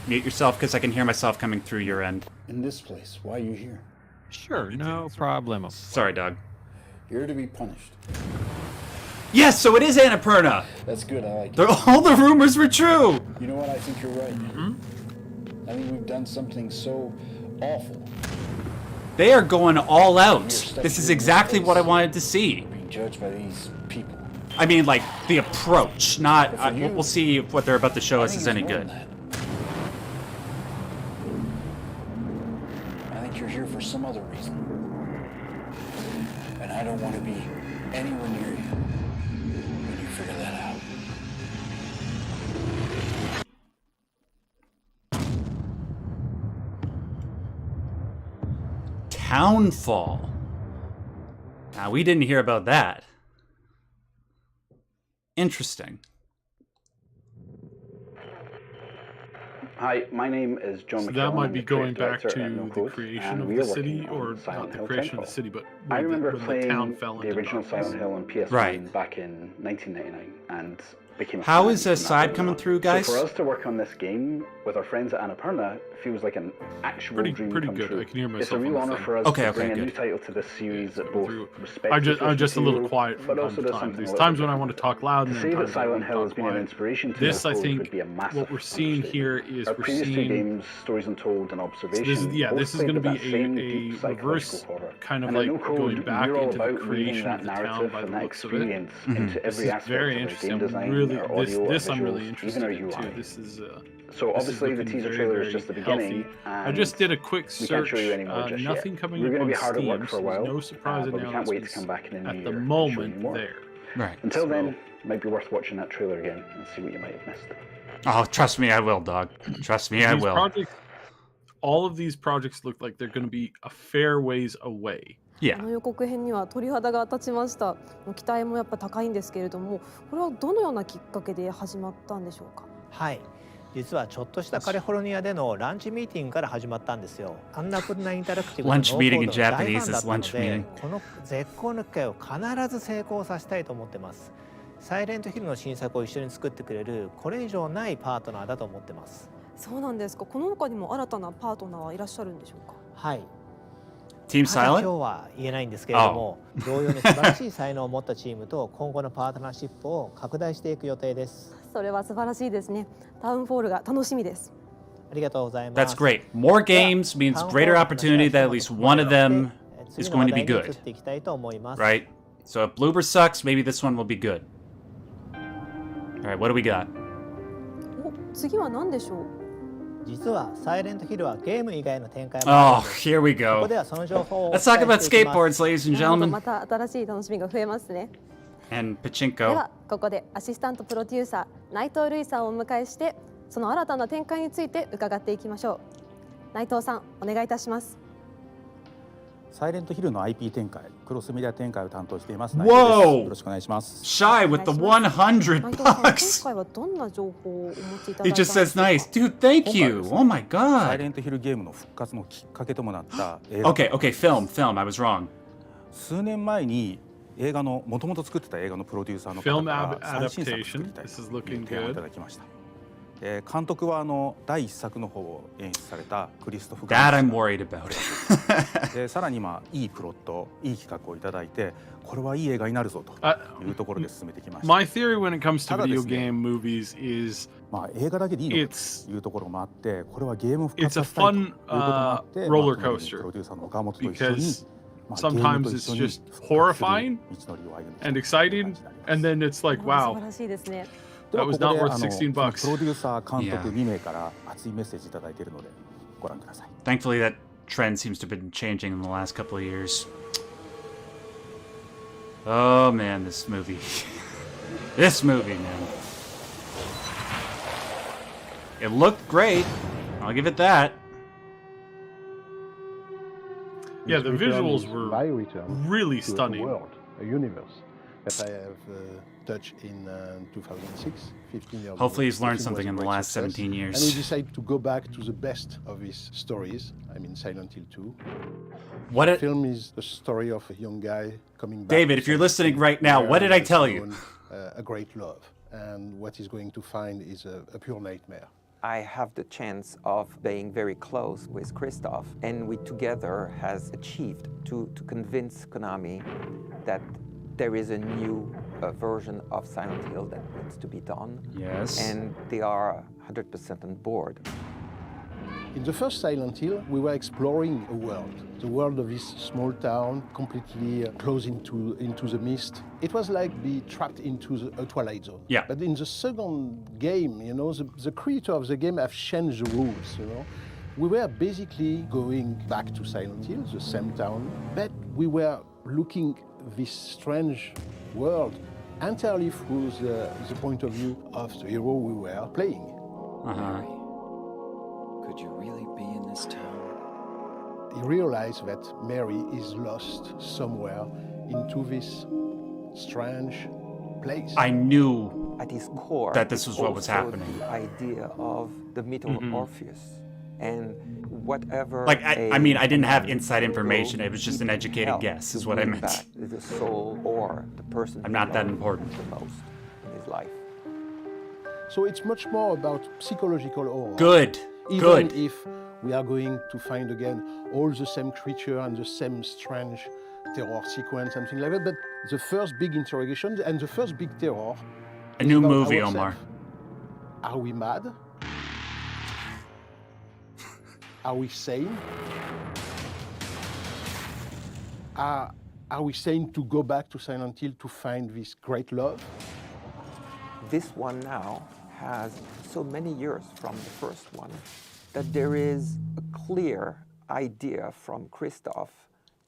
S1: mute yourself? Because I can hear myself coming through your end.
S3: In this place, why are you here?
S5: Sure, no problemo.
S1: Sorry, dog.
S3: You're to be punished.
S1: Yes, so it is Annapurna.
S3: That's good, I like it.
S1: All the rumors were true.
S3: You know what? I think you're right. I think we've done something so awful.
S1: They are going all out. This is exactly what I wanted to see.
S3: Being judged by these people.
S1: I mean, like, the approach, not... we'll see if what they're about to show us is any good.
S3: I think you're here for some other reason. And I don't want to be anywhere near you when you figure that out.
S1: Townfall. Now, we didn't hear about that. Interesting.
S14: Hi, my name is John McKellen.
S2: That might be going back to
S14: the
S2: the creation of the city, or not the creation of the city, but when the town fell into
S14: the original Silent Hill on PS1 back in 1999, and became a
S1: How is a side coming through, guys?
S14: So for us to work on this game with our friends at Annapurna feels like an actual dream come
S2: good.
S14: true.
S2: I can hear myself.
S14: It's a real honor for us to bring a new title to this series that both respects.
S2: I'm just a little quiet from time to time. There's times when I want to talk loud, and
S14: to
S2: then
S14: say that
S2: times when I
S14: Silent
S2: want to
S14: Hill
S2: talk
S14: has been an
S2: quiet.
S14: inspiration to
S2: This, I think,
S14: would be a massive
S2: what we're seeing here is
S14: our
S2: we're
S14: previous two
S2: seeing.
S14: games, Stories Untold and Observation.
S2: This is going to be a reverse kind of like going back into the creation of the town by the looks of it. This is very interesting. I'm really
S14: our audio,
S2: this
S14: our
S2: I'm really
S14: visuals,
S2: interested
S14: even our
S2: in
S14: UI.
S2: too. This is
S14: So obviously the teaser trailer is just the beginning.
S2: I just did a quick
S14: We can't
S2: search.
S14: show you any more just
S2: Nothing
S14: yet.
S2: coming
S14: We're
S2: up
S14: going to
S2: on
S14: be hard at
S2: Steam,
S14: work for a
S2: so there's
S14: while,
S2: no surprise
S14: but we can't wait to
S2: announcements
S14: come back in the new
S2: at
S14: year
S2: the
S14: and show you
S2: moment
S14: more.
S2: there.
S1: Right.
S14: Until
S2: So-
S14: then, it might be worth watching that trailer again and see what you might have missed.
S1: Oh, trust me, I will, dog. Trust me, I
S2: These
S1: will.
S2: all of these projects look like they're going to be a fair ways away.
S6: あの予告編には鳥肌が立ちました。期待もやっぱ高いんですけれども、これはどのようなきっかけで始まったんでしょうか。
S7: はい。実はちょっとしたカリフォルニアでのランチミーティングから始まったんですよ。アンナプルナインタラクティブのノーコードの大ファンだったので、この絶好の機会を必ず成功させたいと思ってます。サイレントヒルの新作を一緒に作ってくれるこれ以上ないパートナーだと思ってます。
S6: そうなんですか。この他にも新たなパートナーはいらっしゃるんでしょうか。
S7: はい。
S1: Team
S7: まだ
S1: Silent?
S7: 今日は言えないんですけれども、同様に素晴らしい才能を持ったチームと今後のパートナーシップを拡大していく予定です。
S6: それは素晴らしいですね。タウンフォールが楽しみです。
S7: ありがとうございます。
S1: That's great. More games means greater opportunity that at least one of them is going to be good. Right? So if Bloober sucks, maybe this one will be good. Alright, what do we got?
S6: お、次は何でしょう。
S7: 実はサイレントヒルはゲーム以外の展開も
S1: Oh,
S7: あるんです。
S1: here we
S7: こ
S1: go.
S7: こではその情報を
S1: Let's talk about skateboards, ladies and
S6: なるほど、
S1: gentlemen.
S6: また新しい楽しみが増えますね。
S1: And
S6: で
S1: Pachinko.
S6: はここでアシスタントプロデューサー内藤瑠衣さんをお迎えしてその新たな展開について伺っていきましょう。内藤さんお願いいたします。
S15: サイレントヒルの IP 展開、クロスメディア展開を担当しています。
S1: Whoa!
S15: よろしくお願いします。
S1: Shy with the 100
S6: 内藤さん、今
S1: bucks.
S6: 回はどんな情報をお持ちいただいたん
S1: He
S6: で
S1: just
S6: しょう
S1: says
S6: か。
S1: nice. Dude, thank you. Oh my
S15: サイレ
S1: god.
S15: ントヒルゲームの復活のきっかけともなった映画。
S1: Okay, film. I was wrong.
S15: 数年前に映画の元々作ってた映画のプロデューサーの方
S2: Film
S15: から最新作作
S2: adaptation.
S15: りたい
S2: This is
S15: という
S2: looking
S15: 提案をい
S2: good.
S15: ただきました。監督は第一作の方を演出されたクリストフ・
S1: That I'm worried about.
S15: でさらに今いいプロット、いい企画をいただいて、これはいい映画になるぞというところで進めてきました。
S2: My theory when it comes to
S15: ただで
S2: video
S15: すね、
S2: game movies is
S15: まあ映画だけでいいのかというところもあって、これはゲームを復活させたいということもあって、
S2: roller coaster
S15: プロデューサーの岡本と一緒に
S2: because sometimes it's just horrifying and exciting and then it's like
S6: 素
S2: wow
S6: 晴らしいですね。
S2: that was not worth 16 bucks.
S15: プロデューサー監督2名から熱いメッセージいただいているのでご覧ください。
S1: Thankfully, that trend seems to have been changing in the last couple of years. Oh man, this movie. This movie, man. It looked great. I'll give it that.
S2: Yeah, the visuals were really stunning.
S16: A universe that I have touched in 2006, 15 years ago.
S1: Hopefully he's learned
S16: 15
S1: something
S16: was a
S1: in the
S16: great
S1: last
S16: success.
S1: 17 years.
S16: And we decided to go back to the best of his stories. I mean, Silent Hill 2.
S1: What
S16: the film is the story of a young guy coming back.
S1: David, if you're listening right now, what did I tell you?
S16: A great love. And what he's going to find is a pure nightmare.
S17: I have the chance of being very close with Christoph, and we together has achieved to convince Konami that there is a new version of Silent Hill that needs to be done.
S1: Yes.
S17: And they are 100% on board.
S16: In the first Silent Hill, we were exploring a world, the world of this small town, completely closed into the mist. It was like being trapped into a Twilight Zone.
S1: Yeah.
S16: But in the second game, you know, the creator of the game have changed the rules, you know. We were basically going back to Silent Hill, the same town, but we were looking this strange world entirely through the point of view of the hero we were playing.
S1: Uh-huh.
S3: Could you really be in this town?
S16: He realized that Mary is lost somewhere into this strange place.
S1: I knew
S17: At his core,
S1: that this was what was
S17: also
S1: happening.
S17: The idea of the myth of Orpheus and whatever.
S1: Like, I mean, I didn't have inside information. It was just an educated guess, is what I meant.
S17: Back the soul or the person.
S1: I'm not that important.
S17: The most in his life.
S16: So it's much more about psychological horror.
S1: Good.
S16: Even
S1: Good.
S16: if we are going to find again all the same creature and the same strange terror sequence, something like that. But the first big interrogation and the first big terror.
S1: A new
S16: about
S1: movie,
S16: ourselves.
S1: Omar.
S16: Are we mad? Are we sane? Are we sane to go back to Silent Hill to find this great love?
S17: this one now has so many years from the first one that there is a clear idea from Christoph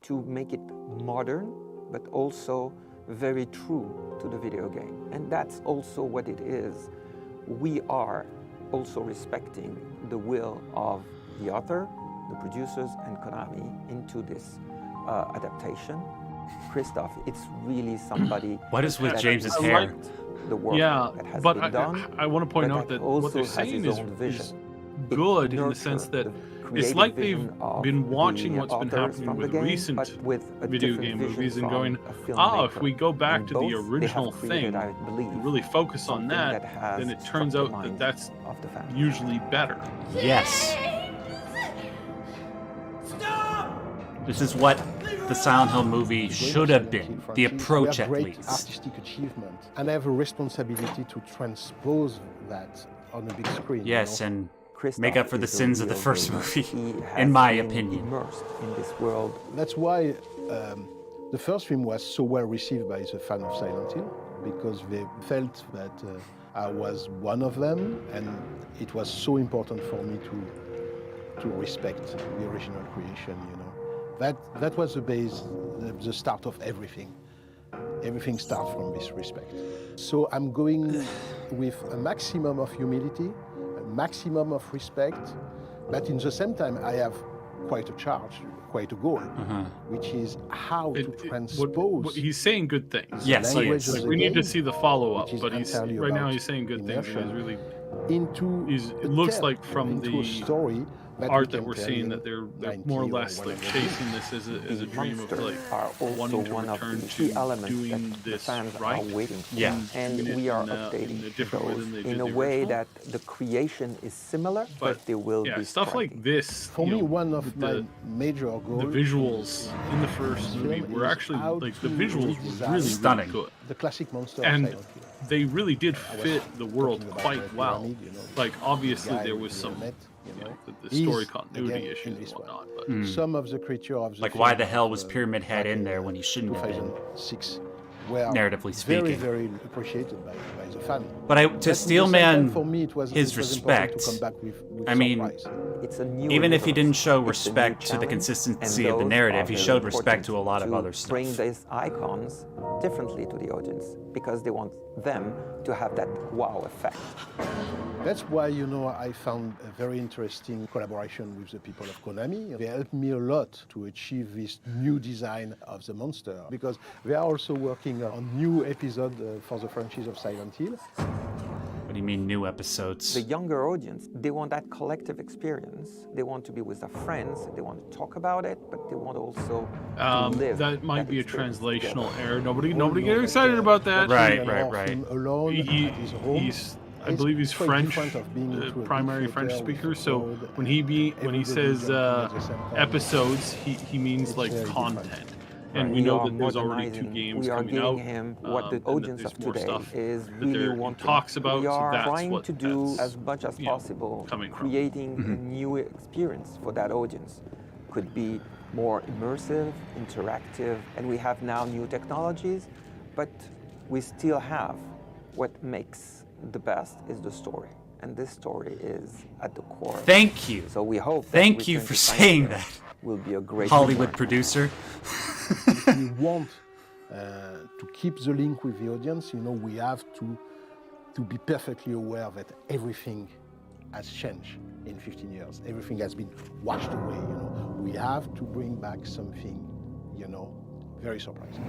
S17: to make it modern, but also very true to the video game. And that's also what it is. We are also respecting the will of the author, the producers, and Konami into this adaptation. Christoph, it's really somebody.
S1: What is with James's hair?
S17: The work that has been done,
S2: I want to point out that what they're saying is good in the sense that it's like they've been watching what's been happening with recent video game movies and going, if we go back to the original thing and really focus on that, then it turns out that that's usually better.
S1: Yes. This is what the Silent Hill movie should have been, the approach at least.
S16: Artistic achievement, and I have a responsibility to transpose that on a big screen.
S1: Yes, and make up for the sins of the first movie, in my opinion.
S17: Immersed in this world.
S16: That's why the first film was so well received by the fans of Silent Hill, because they felt that I was one of them, and it was so important for me to respect the original creation. You know, that was the base, the start of everything. Everything starts from this respect. So I'm going with a maximum of humility, maximum of respect, but in the same time I have quite a charge, quite a goal, which is how to transpose.
S2: He's saying good things.
S1: Yes, he is.
S2: Like, we need to see the follow-up, but right now he's saying good things. He's really it looks like from the
S16: story
S2: art that we're seeing that they're more or less like chasing this as a dream of like wanting to return to doing this right.
S1: Yeah,
S17: and we are updating those in a way that the creation is similar, but they will be
S2: stuff like this.
S16: For me, one of my major goals.
S2: The visuals in the first movie were actually like the visuals were really
S1: stunning.
S2: Really good.
S16: The classic monster.
S2: And they really did fit the world quite well. Like obviously there was some. The story continuity issues and whatnot, but
S16: some of the creatures of the
S1: like why the hell was Pyramid Head in there when he shouldn't have been?
S16: 2006 were
S1: narratively speaking,
S16: very appreciated by the fan.
S1: But to Steelman,
S16: for me,
S1: his respect.
S16: To come back with
S1: I mean,
S17: it's a new
S1: even if he didn't show respect to the consistency of the narrative, he showed respect to a lot of other stuff.
S17: Bring these icons differently to the audience because they want them to have that wow effect.
S16: That's why, you know, I found a very interesting collaboration with the people of Konami. They helped me a lot to achieve this new design of the monster, because they are also working on new episodes for the franchise of Silent Hill.
S1: What do you mean new episodes?
S17: The younger audience, they want that collective experience. They want to be with their friends. They want to talk about it, but they want also to live.
S2: That might be a translational error. Nobody get excited about that.
S1: Right.
S16: Alone
S2: I believe he's French, primary French speaker. So when he says episodes, he means like content. And we know that there's already 2 games coming out.
S17: We are giving him what the audience of today is really wanting.
S2: Talks about.
S17: We are
S2: so
S17: trying to do as much as possible, creating a new experience for that audience. Could be more immersive, interactive, and we have now new technologies, but we still have what makes the best is the story. And this story is at the core.
S1: Thank you.
S17: So we hope.
S1: Thank you for saying that.
S17: Will be a great
S1: Hollywood producer.
S16: If we want to keep the link with the audience, you know, we have to be perfectly aware that everything has changed in 15 years. Everything has been washed away, you know. We have to bring back something, you know, very surprising.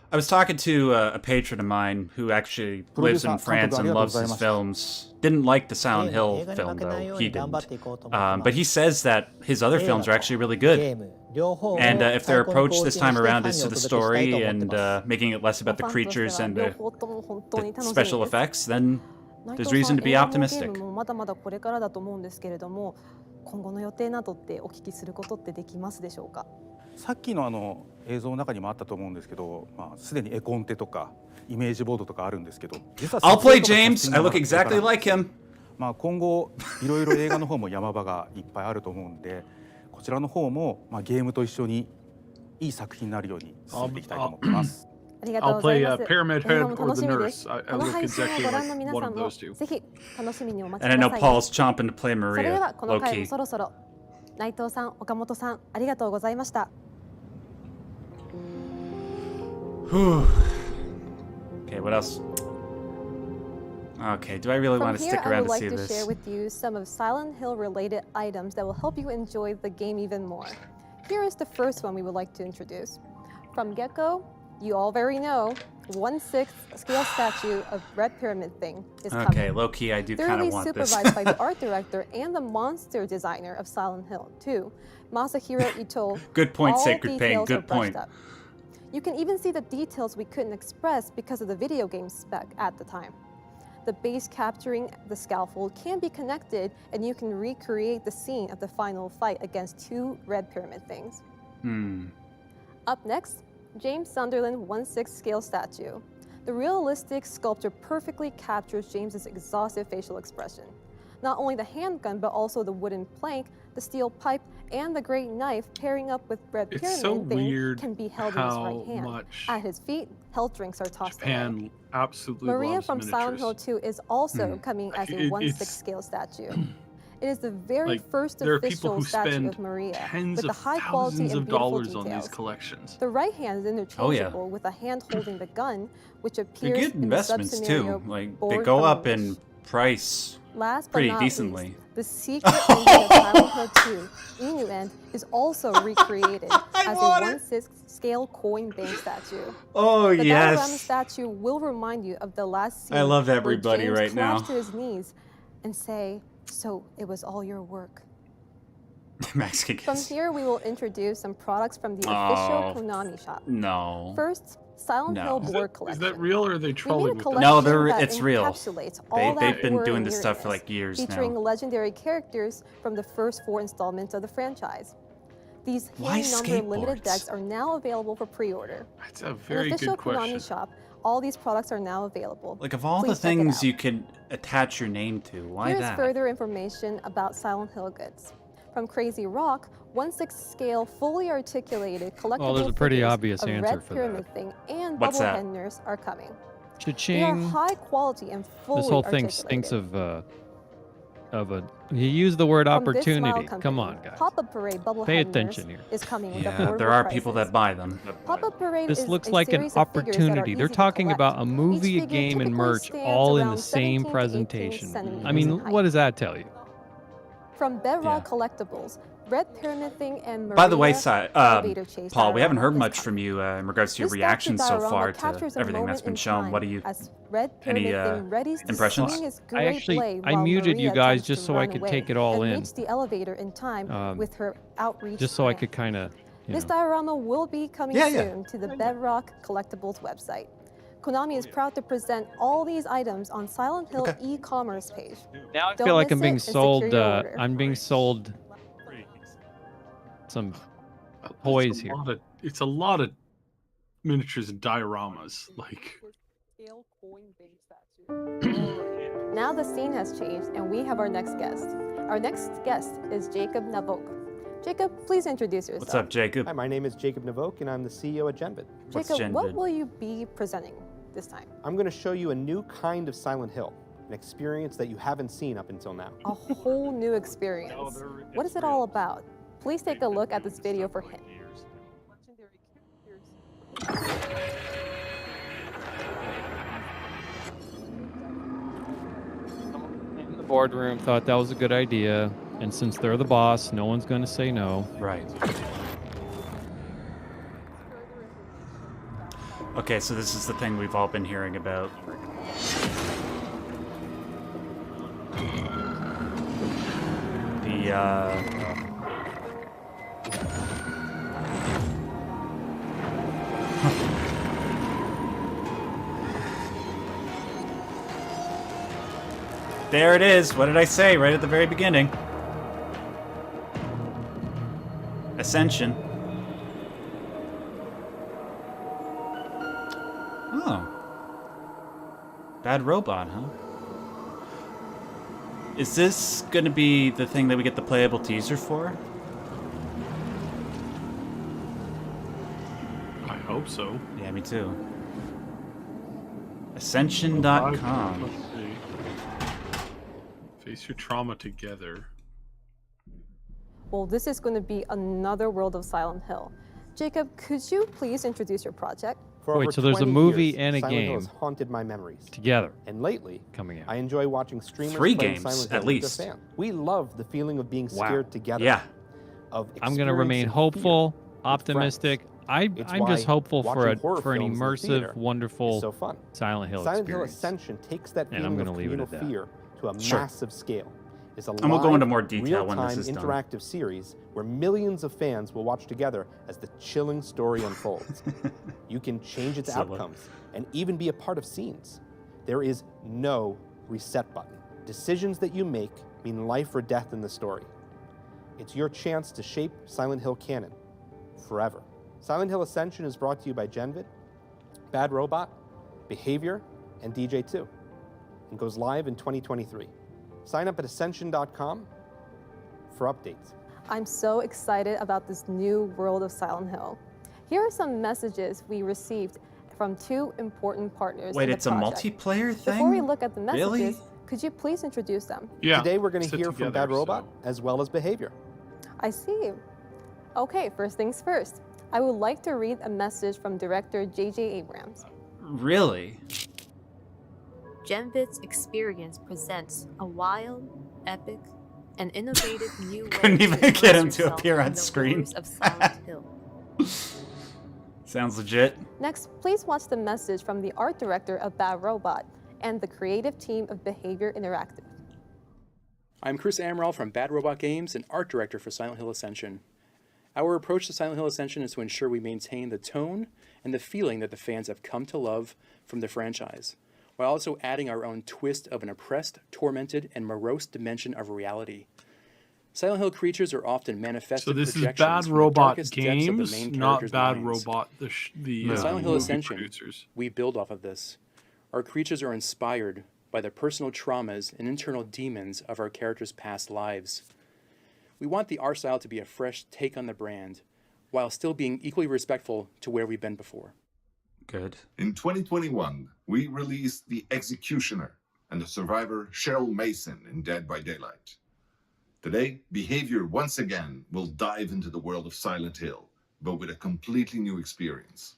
S1: I was talking to a patron of mine who actually lives in France and loves his films. Didn't like the Silent Hill film, though. He didn't. But he says that his other films are actually really good. And if their approach this time around is to the story and making it less about the creatures and the special effects, then there's reason to be optimistic.
S6: 今後の予定などってお聞きすることってできますでしょうか。
S15: さっきの映像の中にもあったと思うんですけど、すでに絵コンテとかイメージボードとかあるんですけど、実は
S1: I'll play James. I look exactly like him.
S15: 今後いろいろ映画の方も山場がいっぱいあると思うんで、こちらの方もゲームと一緒にいい作品になるように進めていきたいと思ってます。
S2: I'll play Pyramid Head or the Nurse. I look exactly like one of those two.
S1: And I know Paul's chomping to play Maria.
S6: この回もそろそろ内藤さん、岡本さん、ありがとうございました。
S1: Okay, what else? Okay, do I really want to stick around to see this?
S6: I would like to share with you some of Silent Hill related items that will help you enjoy the game even more. Here is the first one we would like to introduce. From get-go, you all very know, 1/6 scale statue of Red Pyramid Thing is coming.
S1: Okay, low-key, I do kind of want this.
S6: Supervised by the art director and the monster designer of Silent Hill 2, Masahiro Ito.
S1: Good point, Sacred Pain, good point.
S6: You can even see the details we couldn't express because of the video game spec at the time. The base capturing the scaffold can be connected, and you can recreate the scene of the final fight against 2 Red Pyramid Things. Up next, James Sunderland 1/6 scale statue. The realistic sculpture perfectly captures James's exhaustive facial expression. Not only the handgun, but also the wooden plank, the steel pipe, and the great knife pairing up with Red Pyramid Thing can be held in his right hand. At his feet, health drinks are tossed
S2: Japan absolutely
S6: Maria
S2: loves
S6: from
S2: miniatures.
S6: Silent Hill 2 is also coming as a 1/6 scale statue. It is the very first official statue of Maria with the high quality and beautiful details.
S2: On these collections.
S6: The right hand is interchangeable with a hand holding the gun, which appears
S1: good
S6: in
S1: investments
S6: the sub-scenario
S1: too. Like they go up in price pretty decently.
S6: Least, the secret ending of Silent Hill 2, Inu End, is also recreated as a 1/6 scale coin bank statue.
S1: Oh
S6: the
S1: yes.
S6: The statue will remind you of the last scene.
S1: I love everybody
S6: where James
S1: right now.
S6: to his knees and say, "So it was all your work." From here, we will introduce some products from the official Konami shop.
S1: No.
S6: First, Silent Hill board collection.
S2: Is that real or are they trolling with that?
S1: No, it's real. They've been doing this stuff for like years
S6: featuring
S1: now.
S6: legendary characters from the first 4 installments of the franchise. These hand-numbered limited decks are now available for pre-order.
S2: That's a very good question.
S6: In the official Konami shop, all these products are now available.
S1: Like of all the things you can attach your name to, why
S6: Here's
S1: that?
S6: Further information about Silent Hill goods. From Crazy Rock, 1/6 scale, fully articulated collectible
S5: there's a pretty
S6: figures
S5: obvious
S6: of
S5: answer
S6: Red
S5: for
S6: Pyramid
S5: that.
S6: Thing and
S1: What's that?
S6: Bubblehead Nurse are coming.
S5: Cha-ching.
S6: They are high quality and fully
S5: This whole thing stinks of a. He used the word opportunity. Come on, guys.
S6: Pop-Up Parade Bubblehead
S5: Pay attention
S6: Nurse
S5: here.
S6: is coming with
S1: Yeah, there are people that buy them.
S6: Pop-Up Parade
S5: This
S6: is
S5: looks
S6: a
S5: like an
S6: series of figures that are
S5: opportunity. They're
S6: easy to
S5: talking
S6: collect.
S5: about a movie, a
S6: Each figure
S5: game, and
S6: typically
S5: merch
S6: stands
S5: all in
S6: around
S5: the same
S6: 17 to 18
S5: presentation.
S6: centimeters
S5: I mean,
S6: in height.
S5: what does that tell you?
S6: From Bedrock Collectibles, Red Pyramid Thing and Maria
S1: By the way,
S6: Elevator Chase
S1: Paul, we haven't heard
S6: diorama
S1: much from you in regards to your
S6: This
S1: reactions so
S6: diorama
S1: far
S6: captures
S1: to
S6: a
S1: everything that's
S6: moment
S1: been
S6: in
S1: shown.
S6: time
S1: What do you?
S6: as Red
S1: Any
S6: Pyramid Thing readies to
S1: impressions?
S6: swing his
S5: I
S6: great
S5: actually
S6: blade
S5: I
S6: while
S5: muted you
S6: Maria
S5: guys
S6: attempts
S5: just
S6: to
S5: so I
S6: run
S5: could
S6: away
S5: take it all
S6: and
S5: in.
S6: reach the elevator in time with her outreach
S5: Just so I
S6: hand.
S5: could kind of.
S6: This diorama will be coming soon to the Bedrock Collectibles website. Konami is proud to present all these items on Silent Hill e-commerce page.
S5: Now I
S6: Don't
S5: feel like
S6: miss
S5: I'm being
S6: it and secure
S5: sold.
S6: your order.
S5: I'm being sold some toys here.
S2: It's a lot of miniatures and dioramas. Like.
S6: Now the scene has changed and we have our next guest. Our next guest is Jacob Navok. Jacob, please introduce yourself.
S1: What's up, Jacob?
S18: Hi, my name is Jacob Navok and I'm the CEO at Genvid.
S6: Jacob, what will you be presenting this time?
S18: I'm going to show you a new kind of Silent Hill, an experience that you haven't seen up until now.
S6: A whole new experience. What is it all about? Please take a look at this video for hint.
S5: The boardroom thought that was a good idea, and since they're the boss, no one's going to say no.
S1: Right. Okay, so this is the thing we've all been hearing about. There it is. What did I say right at the very beginning? Ascension. Oh. Bad robot, huh? Is this gonna be the thing that we get the playable teaser for?
S2: I hope so.
S1: Yeah, me too. Ascension.com.
S2: Let's see. Face your trauma together.
S6: Well, this is going to be another world of Silent Hill. Jacob, could you please introduce your project?
S18: For
S5: Wait,
S18: over
S5: so there's a
S18: 20
S5: movie
S18: years,
S5: and a
S18: Silent Hill
S5: game
S18: has haunted my memories.
S5: together.
S18: And lately,
S5: coming out.
S18: I enjoy watching streamers
S1: 3
S18: play
S1: games,
S18: Silent Hill
S1: at
S18: with
S1: least.
S18: their fans. We love the feeling of being scared together.
S1: Yeah.
S18: Of
S5: I'm going to remain hopeful, optimistic. I'm just hopeful for an immersive, wonderful
S18: so fun.
S5: Silent Hill
S18: Silent Hill
S5: experience.
S18: Ascension takes that
S5: And I'm
S18: feeling
S5: gonna
S18: of
S5: leave it
S18: communal
S5: at that.
S18: fear to a
S1: Sure.
S18: massive scale. It's a
S1: And we'll go into more
S18: live,
S1: detail when this
S18: real-time
S1: is done.
S18: interactive series where millions of fans will watch together as the chilling story unfolds. You can change its
S1: Silly.
S18: outcomes and even be a part of scenes. There is no reset button. Decisions that you make mean life or death in the story. It's your chance to shape Silent Hill canon forever. Silent Hill Ascension is brought to you by Genvid, Bad Robot, Behavior, and DJ2, and goes live in 2023. Sign up at Ascension.com for updates.
S6: I'm so excited about this new world of Silent Hill. Here are some messages we received from 2 important partners.
S1: Wait,
S6: in the
S1: it's a
S6: project.
S1: multiplayer thing?
S6: Before we look at the messages,
S1: Really?
S6: could you please introduce them?
S2: Yeah.
S18: Today we're going to
S2: sit
S18: hear from
S2: together,
S18: Bad Robot as well as Behavior.
S6: I see. Okay, first things first. I would like to read a message from director J.J. Abrams.
S1: Really?
S19: Genvid's experience presents a wild, epic, and innovative new way
S1: Couldn't even
S19: to
S1: get him
S19: immerse
S1: to
S19: yourself
S1: appear
S19: in
S1: on
S19: the
S1: screen.
S19: horrors of Silent Hill.
S1: Sounds legit.
S6: Next, please watch the message from the art director of Bad Robot and the creative team of Behavior Interactive.
S20: I'm Chris Amaral from Bad Robot Games and art director for Silent Hill Ascension. Our approach to Silent Hill Ascension is to ensure we maintain the tone and the feeling that the fans have come to love from the franchise, while also adding our own twist of an oppressed, tormented, and morose dimension of reality. Silent Hill creatures are often manifested
S2: So this is
S20: projections
S2: Bad
S20: from the
S2: Robot
S20: darkest depths of the
S2: Games,
S20: main
S2: not
S20: characters'
S2: Bad
S20: minds.
S2: Robot, the
S20: In Silent Hill
S2: movie
S20: Ascension,
S2: producers.
S20: we build off of this. Our creatures are inspired by the personal traumas and internal demons of our characters' past lives. We want the art style to be a fresh take on the brand, while still being equally respectful to where we've been before.
S1: Good.
S21: In 2021, we released The Executioner and the survivor Cheryl Mason in Dead by Daylight. Today, Behavior once again will dive into the world of Silent Hill, but with a completely new experience.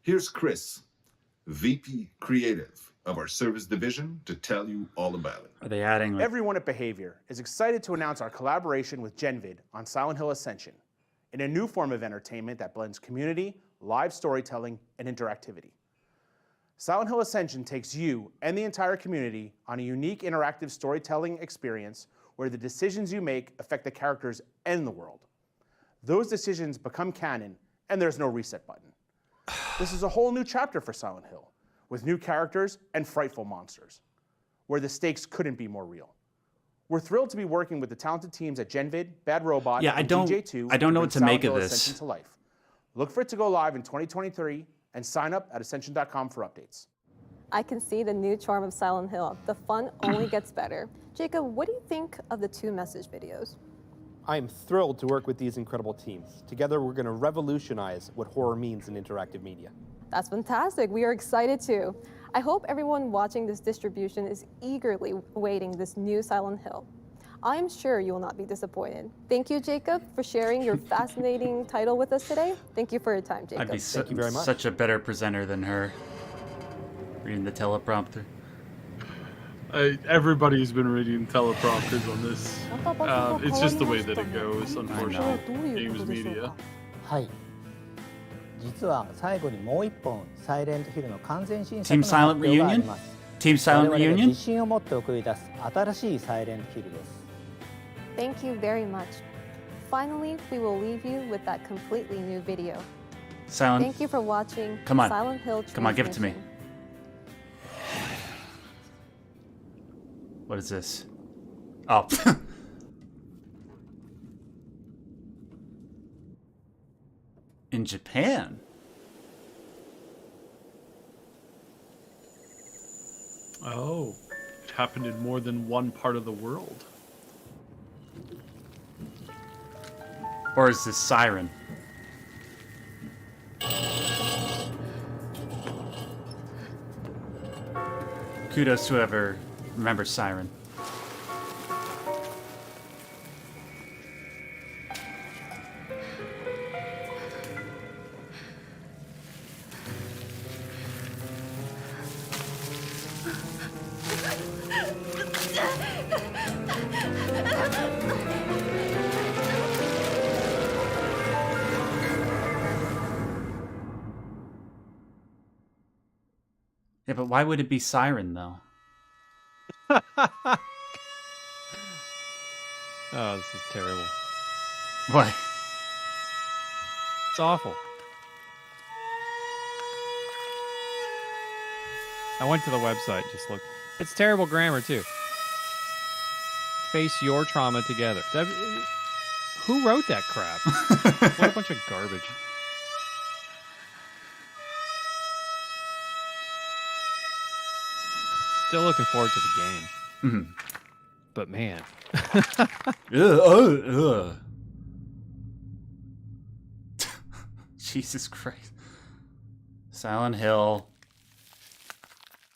S21: Here's Chris, VP Creative of our service division, to tell you all about it.
S1: Are they adding
S22: Everyone at Behavior is excited to announce our collaboration with Genvid on Silent Hill Ascension, in a new form of entertainment that blends community, live storytelling, and interactivity. Silent Hill Ascension takes you and the entire community on a unique interactive storytelling experience where the decisions you make affect the characters and the world. Those decisions become canon, and there's no reset button. This is a whole new chapter for Silent Hill, with new characters and frightful monsters, where the stakes couldn't be more real. We're thrilled to be working with the talented teams at Genvid, Bad Robot,
S1: Yeah,
S22: and DJ2
S1: I don't know what to
S22: bring
S1: make of
S22: Silent Hill
S1: this.
S22: Ascension to life. Look for it to go live in 2023 and sign up at Ascension.com for updates.
S6: I can see the new charm of Silent Hill. The fun only gets better. Jacob, what do you think of the 2 message videos?
S18: I am thrilled to work with these incredible teams. Together, we're going to revolutionize what horror means in interactive media.
S6: That's fantastic. We are excited too. I hope everyone watching this distribution is eagerly awaiting this new Silent Hill. I am sure you will not be disappointed. Thank you, Jacob, for sharing your fascinating title with us today. Thank you for your time, Jacob.
S1: I'd be
S18: Thank you very much.
S1: such a better presenter than her. Reading the teleprompter.
S2: Everybody's been reading teleprompters on this. It's just the way that it goes, unfortunately. Games media.
S7: はい実は最後にもう一本サイレントヒルの完全新作
S1: Team
S7: の発
S1: Silent
S7: 表があり
S1: Reunion?
S7: ます
S1: Team Silent
S7: 我々が
S1: Reunion?
S7: 自信を持って送り出す新しいサイレントヒルです
S6: Thank you very much. Finally, we will leave you with that completely new video.
S1: Silent.
S6: Thank you for watching
S1: Come on.
S6: Silent Hill
S1: Come on, give it to me.
S6: Transmission.
S1: What is this? Oh. In Japan?
S2: Oh, it happened in more than one part of the world.
S1: Or is this Siren? Kudos to whoever remembers Siren. Yeah, but why would it be Siren, though?
S5: Oh, this is terrible.
S1: What?
S5: It's awful. I went to the website, just looked. It's terrible grammar, too. Face your trauma together. Who wrote that crap? What a bunch of garbage. Still looking forward to the game.
S1: Mm-hmm.
S5: But man.
S1: Jesus Christ. Silent Hill.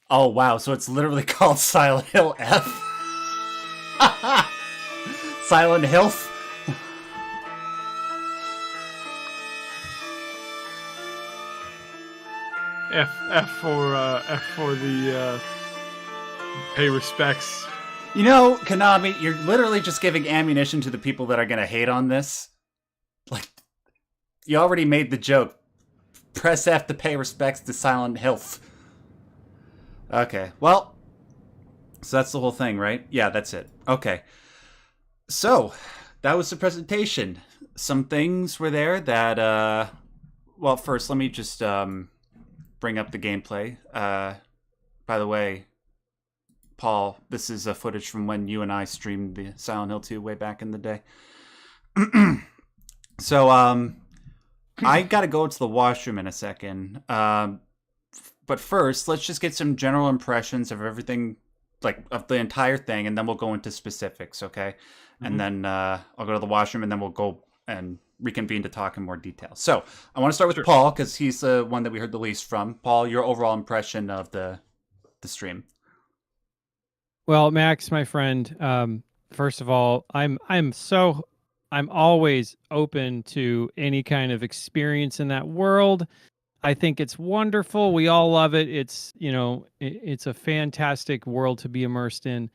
S1: Oh, wow. So it's literally called Silent Hill F. Silent Hill.
S2: F for the pay respects.
S1: You know, Konami, you're literally just giving ammunition to the people that are going to hate on this. Like, you already made the joke. Press F to pay respects to Silent Hill. Okay, well, so that's the whole thing, right? Yeah, that's it. Okay. So, that was the presentation. Some things were there that, well, first, let me just bring up the gameplay. By the way, Paul, this is footage from when you and I streamed the Silent Hill 2 way back in the day. So, I gotta go to the washroom in a second. But first, let's just get some general impressions of everything, like, of the entire thing, and then we'll go into specifics, okay? Mm-hmm. And then I'll go to the washroom, and then we'll go and reconvene to talk in more detail. So, I want to start with Paul, because he's the one that we heard the least from. Paul, your overall impression of the stream.
S5: Well, Max, my friend, first of all, I'm always open to any kind of experience in that world. I think it's wonderful. We all love it. It's, you know, it's a fantastic world to be immersed in,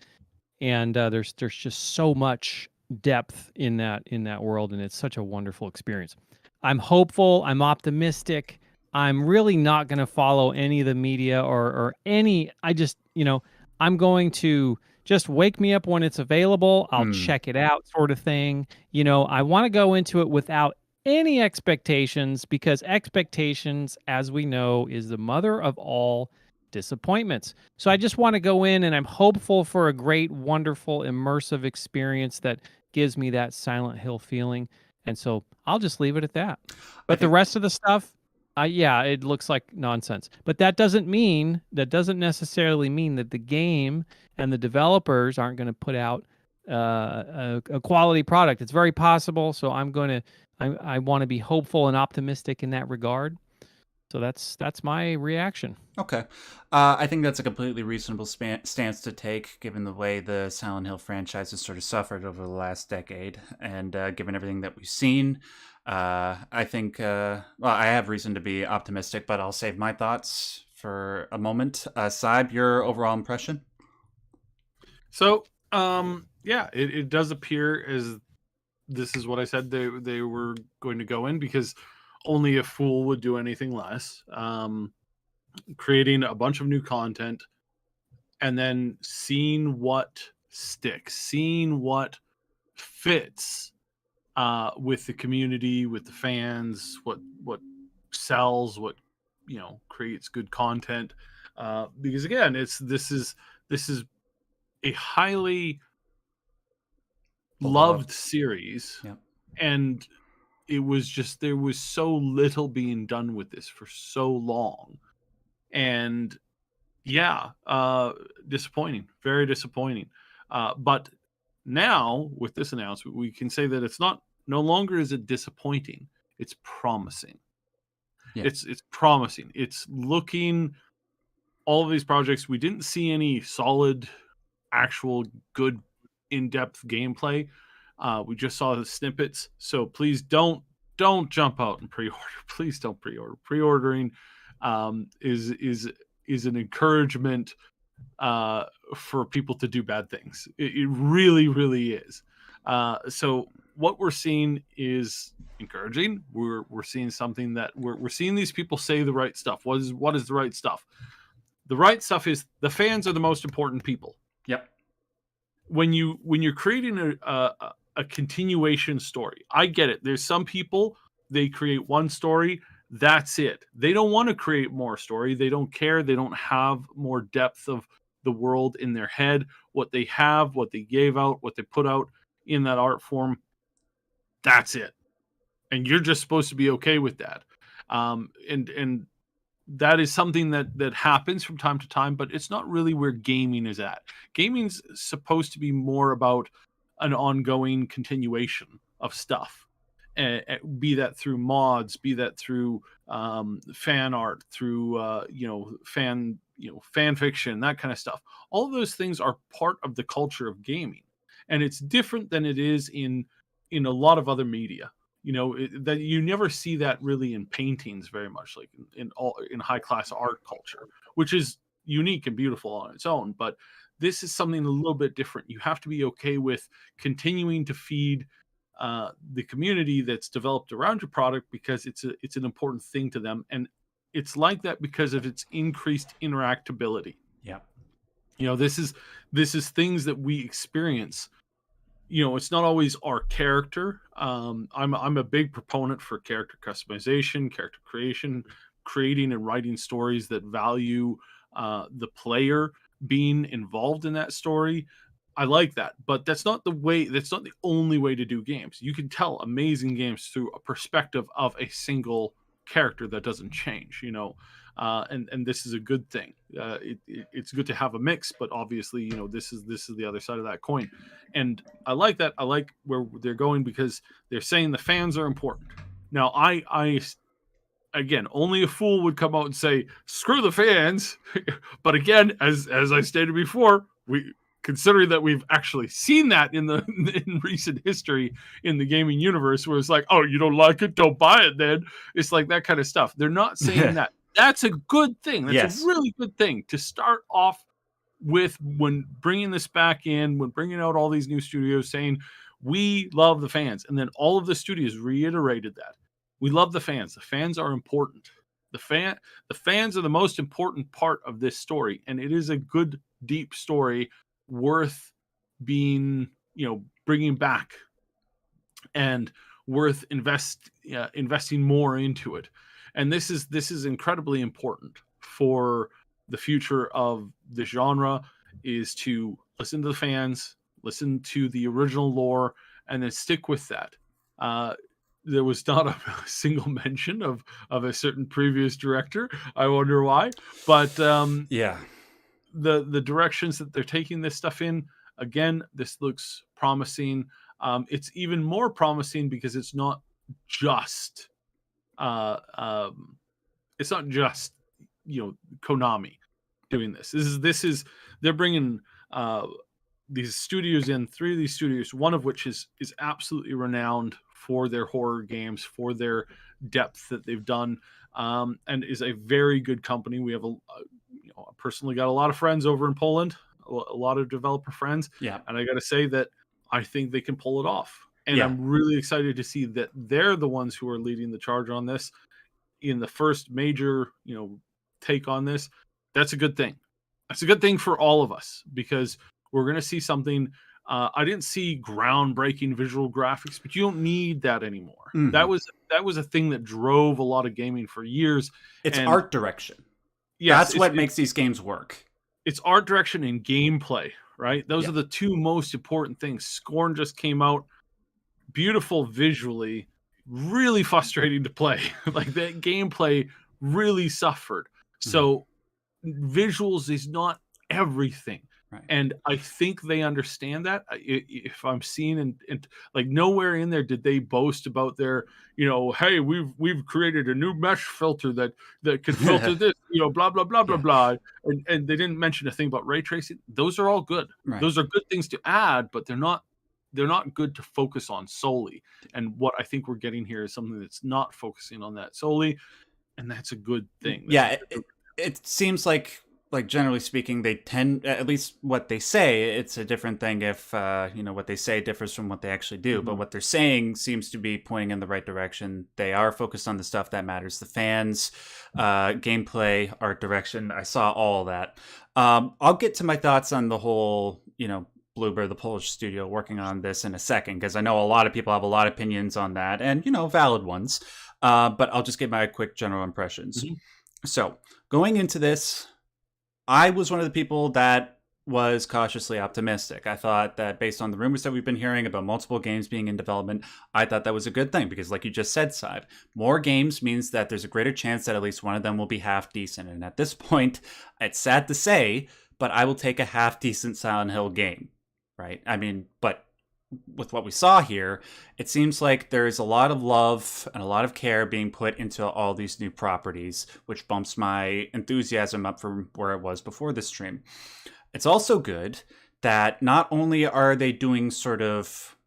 S5: and there's just so much depth in that world, and it's such a wonderful experience. I'm hopeful. I'm optimistic. I'm really not going to follow any of the media or any. I just, you know, I'm going to just wake me up when it's available. I'll check it out, sort of thing. You know, I want to go into it without any expectations, because expectations, as we know, is the mother of all disappointments. So I just want to go in, and I'm hopeful for a great, wonderful, immersive experience that gives me that Silent Hill feeling. And so I'll just leave it at that. But the rest of the stuff, yeah, it looks like nonsense. But that doesn't necessarily mean that the game and the developers aren't going to put out a quality product. It's very possible. So I want to be hopeful and optimistic in that regard. So that's my reaction.
S1: Okay. I think that's a completely reasonable stance to take, given the way the Silent Hill franchise has sort of suffered over the last decade, and given everything that we've seen. I think, well, I have reason to be optimistic, but I'll save my thoughts for a moment. Syb, your overall impression?
S2: So, yeah, it does appear as this is what I said they were going to go in, because only a fool would do anything less. Creating a bunch of new content and then seeing what sticks, seeing what fits with the community, with the fans, what sells, what, you know, creates good content. Because again, this is a highly loved series.
S1: Yep. And
S2: it was just, there was so little being done with this for so long. And yeah, disappointing, very disappointing. But now with this announcement, we can say that it's no longer is it disappointing. It's promising. Yeah. It's promising. It's looking all of these projects, we didn't see any solid, actual, good, in-depth gameplay. We just saw the snippets. So please don't jump out and pre-order. Please don't pre-order. Pre-ordering is an encouragement for people to do bad things. It really, really is. So what we're seeing is encouraging. We're seeing something that we're seeing these people say the right stuff. What is the right stuff? The right stuff is the fans are the most important people.
S1: Yep.
S2: When you're creating a continuation story, I get it. There's some people, they create one story, that's it. They don't want to create more story. They don't care. They don't have more depth of the world in their head. What they have, what they gave out, what they put out in that art form, that's it. And you're just supposed to be okay with that. And that is something that happens from time to time, but it's not really where gaming is at. Gaming's supposed to be more about an ongoing continuation of stuff. Be that through mods, be that through fan art, through fan fiction, that kind of stuff. All of those things are part of the culture of gaming, and it's different than it is in a lot of other media. That you never see that really in paintings very much, like in high class art culture, which is unique and beautiful on its own. But this is something a little bit different. You have to be okay with continuing to feed the community that's developed around your product, because it's an important thing to them, and it's like that because of its increased interactability.
S1: Yeah,
S2: this is things that we experience. It's not always our character. I'm a big proponent for character customization, character creation, creating and writing stories that value the player being involved in that story. I like that, but that's not the only way to do games. You can tell amazing games through a perspective of a single character that doesn't change, and this is a good thing. It's good to have a mix, but obviously, this is the other side of that coin. And I like that. I like where they're going, because they're saying the fans are important. Now, I again, only a fool would come out and say, screw the fans. But again, as I stated before, considering that we've actually seen that in recent history in the gaming universe, where it's like, oh, you don't like it, don't buy it then. It's like that kind of stuff. They're not saying that. That's a good thing. That's a really good thing to start off with when bringing this back in, when bringing out all these new studios, saying, we love the fans. And then all of the studios reiterated that. We love the fans. The fans are important. The fans are the most important part of this story. And it is a good, deep story worth being, bringing back, and worth investing more into it. And this is incredibly important for the future of the genre, is to listen to the fans, listen to the original lore, and then stick with that. There was not a single mention of a certain previous director. I wonder why. But the directions that they're taking this stuff in, again, this looks promising. It's even more promising because it's not just Konami doing this. This is they're bringing these studios in, 3 of these studios, one of which is absolutely renowned for their horror games, for their depth that they've done, and is a very good company. We have I personally got a lot of friends over in Poland, a lot of developer friends.
S1: Yeah.
S2: And I got to say that I think they can pull it off. And I'm really excited to see that they're the ones who are leading the charge on this in the first major, take on this. That's a good thing. That's a good thing for all of us, because we're going to see something. I didn't see groundbreaking visual graphics, but you don't need that anymore.
S1: Mm-hmm.
S2: That was a thing that drove a lot of gaming for years.
S1: It's art direction.
S2: Yes,
S1: that's what makes these games work.
S2: It's art direction and gameplay, right? Those are the two most important things. Scorn just came out, beautiful visually, really frustrating to play. Like, that gameplay really suffered. So visuals is not everything.
S1: Right.
S2: And I think they understand that. If I'm seeing and like nowhere in there did they boast about their, hey, we've created a new mesh filter that can filter this, blah blah blah blah blah. And they didn't mention a thing about ray tracing. Those are all good.
S1: Right.
S2: Those are good things to add, but they're not good to focus on solely. And what I think we're getting here is something that's not focusing on that solely, and that's a good thing.
S1: Yeah, it seems like generally speaking, they tend, at least what they say, it's a different thing if what they say differs from what they actually do. Mm-hmm. But what they're saying seems to be pointing in the right direction. They are focused on the stuff that matters: the fans, gameplay, art direction. I saw all that. I'll get to my thoughts on the whole, Bloober, the Polish studio, working on this in a second, because I know a lot of people have a lot of opinions on that, and valid ones. But I'll just give my quick general impressions. Mm-hmm. So going into this, I was one of the people that was cautiously optimistic. I thought that based on the rumors that we've been hearing about multiple games being in development, I thought that was a good thing, because like you just said, Syb, more games means that there's a greater chance that at least one of them will be half decent. And at this point, it's sad to say, but I will take a half decent Silent Hill game, right? I mean, but with what we saw here, it seems like there's a lot of love and a lot of care being put into all these new properties, which bumps my enthusiasm up from where it was before the stream. It's also good that not only are they doing sort of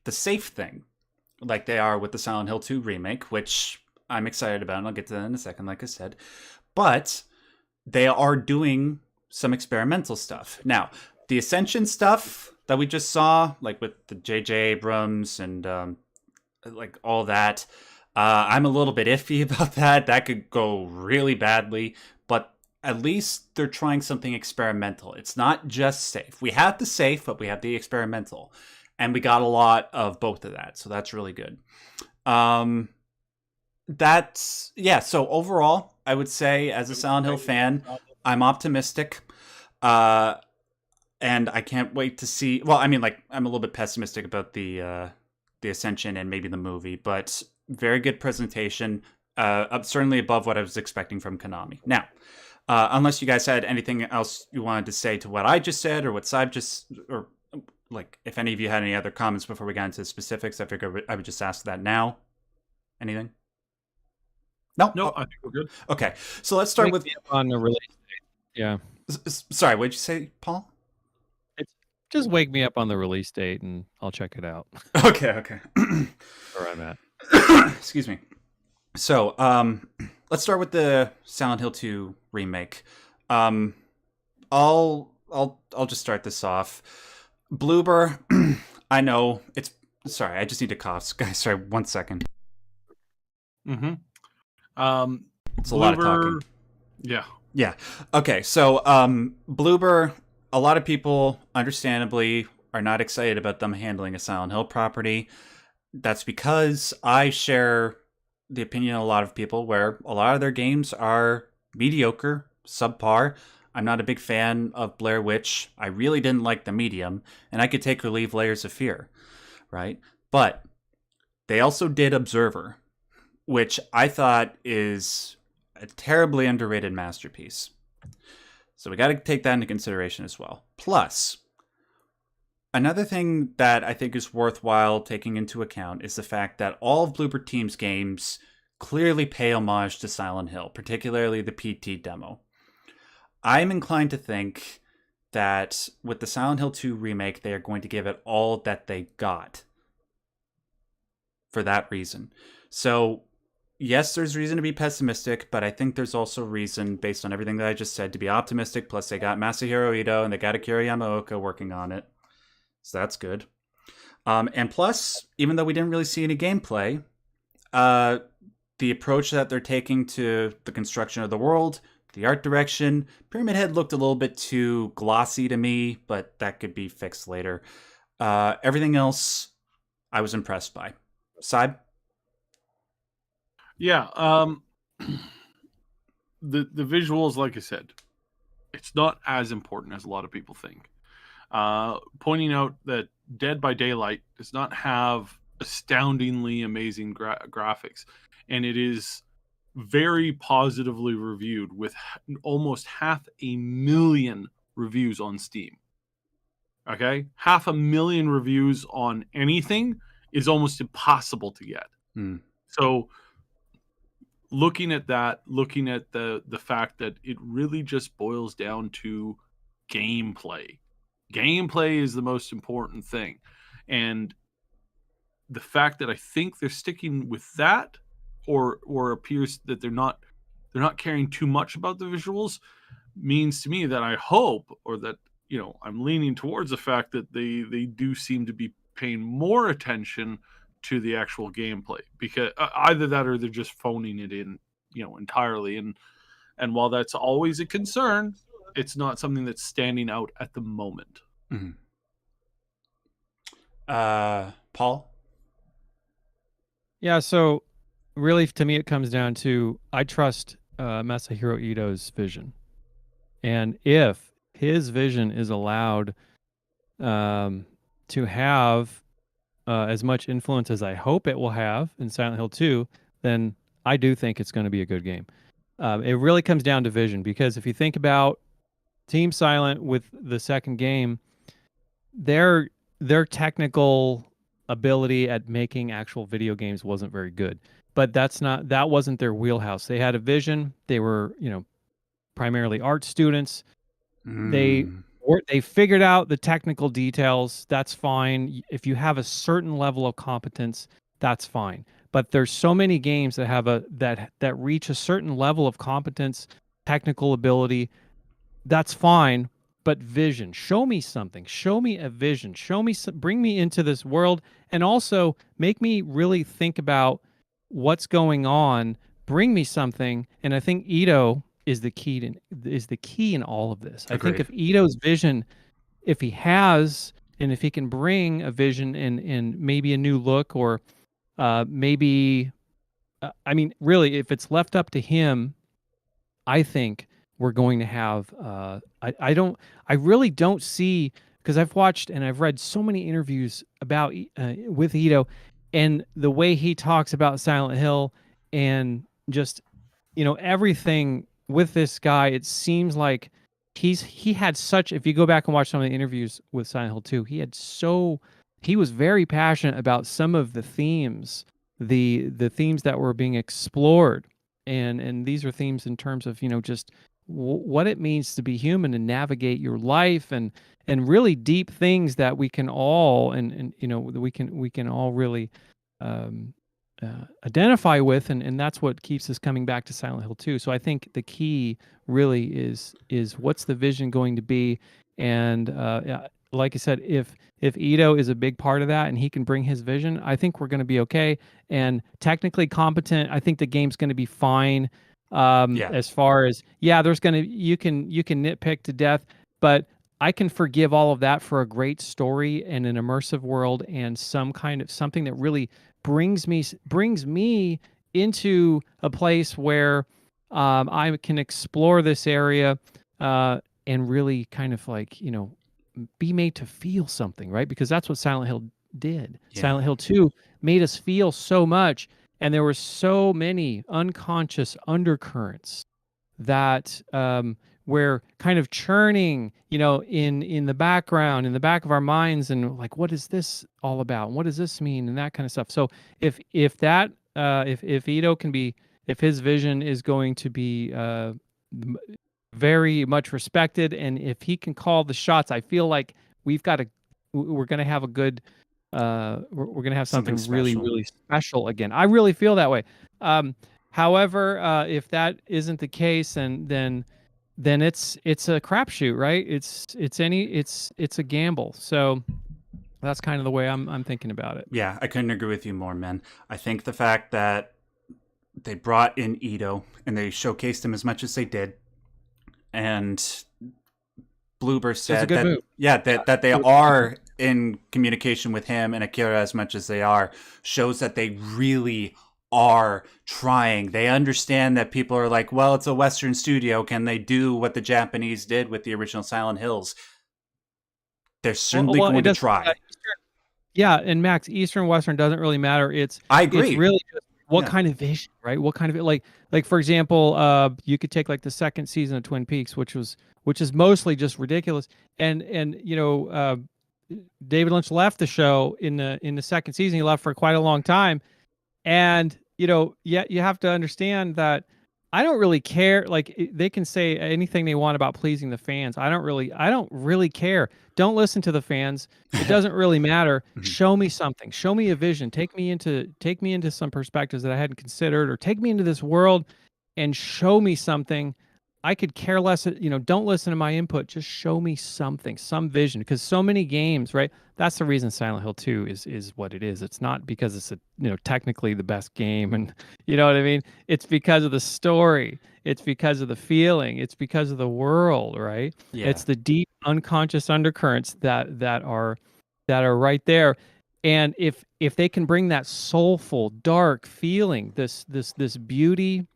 S1: the safe thing, like they are with the Silent Hill 2 remake, which I'm excited about, and I'll get to that in a second, like I said, but they are doing some experimental stuff. Now, the Ascension stuff that we just saw, like with the J.J. Abrams and like all that, I'm a little bit iffy about that. That could go really badly, but at least they're trying something experimental. It's not just safe. We have the safe, but we have the experimental, and we got a lot of both of that, so that's really good. So overall, I would say as a Silent Hill fan, I'm optimistic. And I can't wait to see. Well, I mean, like, I'm a little bit pessimistic about the Ascension and maybe the movie, but very good presentation. Certainly above what I was expecting from Konami. Now, unless you guys had anything else you wanted to say to what I just said, or what Syb just, or like if any of you had any other comments before we got into the specifics, I figured I would just ask that now. Anything? No,
S2: I think we're good.
S1: Okay, so let's start with
S5: on the release date. Yeah.
S1: Sorry, what did you say, Paul?
S5: Just wake me up on the release date and I'll check it out.
S1: Okay.
S5: Where I'm at.
S1: Excuse me. So, let's start with the Silent Hill 2 remake. I'll just start this off. Bloober, I know it's. Sorry, I just need to cough, guys. Sorry, 1 second.
S2: Mm-hmm.
S1: It's a lot of talking.
S2: Yeah.
S1: Yeah. Okay. So, Bloober. A lot of people, understandably, are not excited about them handling a Silent Hill property. That's because I share the opinion of a lot of people where a lot of their games are mediocre, subpar. I'm not a big fan of Blair Witch. I really didn't like The Medium, and I could take or leave Layers of Fear, right? But they also did Observer, which I thought is a terribly underrated masterpiece. So we got to take that into consideration as well. Plus, another thing that I think is worthwhile taking into account is the fact that all of Bloober Team's games clearly pay homage to Silent Hill, particularly the PT demo. I'm inclined to think that with the Silent Hill 2 remake, they are going to give it all that they got for that reason. So, yes, there's reason to be pessimistic, but I think there's also reason, based on everything that I just said, to be optimistic. Plus, they got Masahiro Ito and they got Akira Yamaoka working on it. So that's good. And plus, even though we didn't really see any gameplay, the approach that they're taking to the construction of the world, the art direction, Pyramid Head looked a little bit too glossy to me, but that could be fixed later. Everything else, I was impressed by. Syb?
S2: Yeah, the visuals, like I said, it's not as important as a lot of people think. Pointing out that Dead by Daylight does not have astoundingly amazing graphics, and it is very positively reviewed with almost 500,000 reviews on Steam. Okay? 500,000 reviews on anything is almost impossible to get. So looking at that, looking at the fact that it really just boils down to gameplay. Gameplay is the most important thing. And the fact that I think they're sticking with that, or appears that they're not caring too much about the visuals, means to me that I hope, or that, you know, I'm leaning towards the fact that they do seem to be paying more attention to the actual gameplay, because either that or they're just phoning it in, you know, entirely. And while that's always a concern, it's not something that's standing out at the moment.
S1: Paul?
S5: Yeah, so really to me it comes down to, I trust Masahiro Ito's vision. And if his vision is allowed to have as much influence as I hope it will have in Silent Hill 2, then I do think it's going to be a good game. It really comes down to vision, because if you think about Team Silent with the second game, their technical ability at making actual video games wasn't very good. But that wasn't their wheelhouse. They had a vision. They were, you know, primarily art students. They figured out the technical details. That's fine. If you have a certain level of competence, that's fine. But there's so many games that have that reach a certain level of competence, technical ability. That's fine. But vision, show me something. Show me a vision. Bring me into this world, and also make me really think about what's going on. Bring me something. And I think Ito is the key in all of this.
S1: Agreed.
S5: I think if Ito's vision, if he can bring a vision and maybe a new look, or maybe, I mean, really, if it's left up to him, I think we're going to have, I really don't see, because I've watched and I've read so many interviews about with Ito, and the way he talks about Silent Hill, and just, you know, everything with this guy, it seems like he had such, if you go back and watch some of the interviews with Silent Hill 2, he was very passionate about some of the themes, the themes that were being explored. And these are themes in terms of, you know, just what it means to be human and navigate your life, and really deep things that we can all, and you know, we can all really identify with, and that's what keeps us coming back to Silent Hill 2. So I think the key really is what's the vision going to be, and like I said, if Ito is a big part of that and he can bring his vision, I think we're going to be okay. And technically competent, I think the game's going to be fine. As far as, there's going to, you can nitpick to death, but I can forgive all of that for a great story and an immersive world, and something that really brings me into a place where I can explore this area and really kind of, like, you know, be made to feel something, right? Because that's what Silent Hill did. Yeah. Silent Hill 2 made us feel so much, and there were so many unconscious undercurrents that were kind of churning, you know, in the background, in the back of our minds, and like, what is this all about? What does this mean? And that kind of stuff. So if Ito can be, if his vision is going to be very much respected, and if he can call the shots, I feel like we're going to have a good, we're going to have something really, really special again. I really feel that way. However, if that isn't the case, and then it's a crapshoot, right? It's a gamble. So that's kind of the way I'm thinking about it.
S1: Yeah, I couldn't agree with you more, man. I think the fact that they brought in Ito and they showcased him as much as they did, and Bloober said that they are in communication with him and Akira as much as they are, shows that they really are trying. They understand that people are like, well, it's a Western studio. Can they do what the Japanese did with the original Silent Hills? They're certainly going to try.
S5: Yeah, and Max, Eastern, Western doesn't really matter.
S1: I agree.
S5: It's really just What kind of vision, right? What kind of like for example, you could take like the second season of Twin Peaks, which is mostly just ridiculous, and David Lynch left the show in the second season. He left for quite a long time, and you have to understand that I don't really care. Like they can say anything they want about pleasing the fans. I don't really care. Don't listen to the fans. It doesn't really matter. Show me something. Show me a vision. Take me into some perspectives that I hadn't considered, or take me into this world and show me something. I could care less, don't listen to my input. Just show me something, some vision. Because so many games, right? That's the reason Silent Hill 2 is what it is. It's not because it's technically the best game, and you know what I mean? It's because of the story. It's because of the feeling. It's because of the world, right?
S1: Yeah.
S5: It's the deep unconscious undercurrents that are right there. And if they can bring that soulful, dark feeling, this beauty,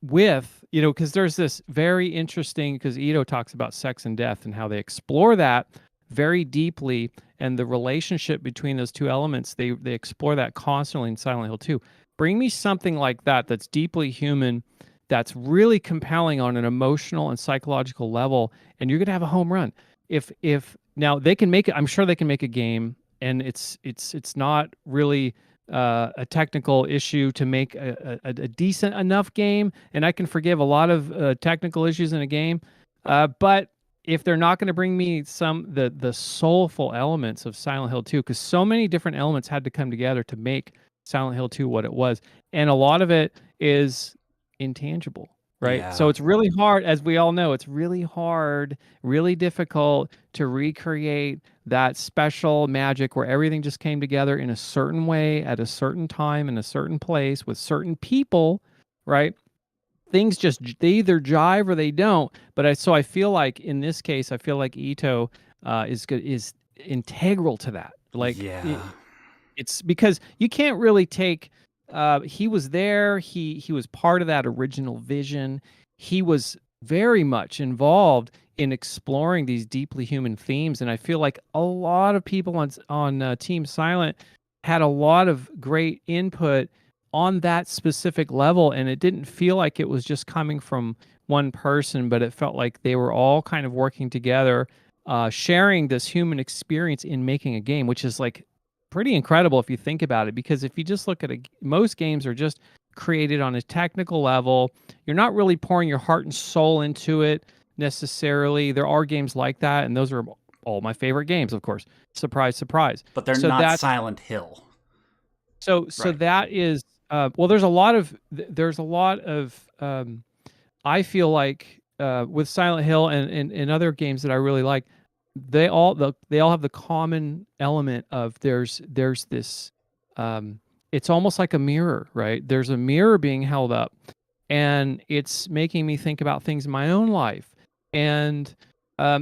S5: with because there's this very interesting, because Ito talks about sex and death and how they explore that very deeply, and the relationship between those two elements, they explore that constantly in Silent Hill 2. Bring me something like that that's deeply human, that's really compelling on an emotional and psychological level, and you're gonna have a home run. If now they can make it, I'm sure they can make a game, and it's not really a technical issue to make a decent enough game, and I can forgive a lot of technical issues in a game, but if they're not going to bring me the soulful elements of Silent Hill 2, because so many different elements had to come together to make Silent Hill 2 what it was, and a lot of it is intangible, right?
S1: Yeah.
S5: So it's really hard, as we all know, it's really hard, really difficult to recreate that special magic where everything just came together in a certain way at a certain time in a certain place with certain people, right? Things just, they either jive or they don't. But I feel like in this case, I feel like Ito is integral to that. Like, it's because you can't really take. He was there. He was part of that original vision. He was very much involved in exploring these deeply human themes, and I feel like a lot of people on Team Silent had a lot of great input on that specific level, and it didn't feel like it was just coming from one person, but it felt like they were all kind of working together, sharing this human experience in making a game, which is like pretty incredible if you think about it, because if you just look at most games are just created on a technical level. You're not really pouring your heart and soul into it necessarily. There are games like that, and those are all my favorite games, of course. Surprise, surprise.
S1: But they're not Silent Hill.
S5: So that is well, there's a lot of I feel like with Silent Hill and other games that I really like, they all have the common element of there's this it's almost like a mirror, right? There's a mirror being held up, and it's making me think about things in my own life. And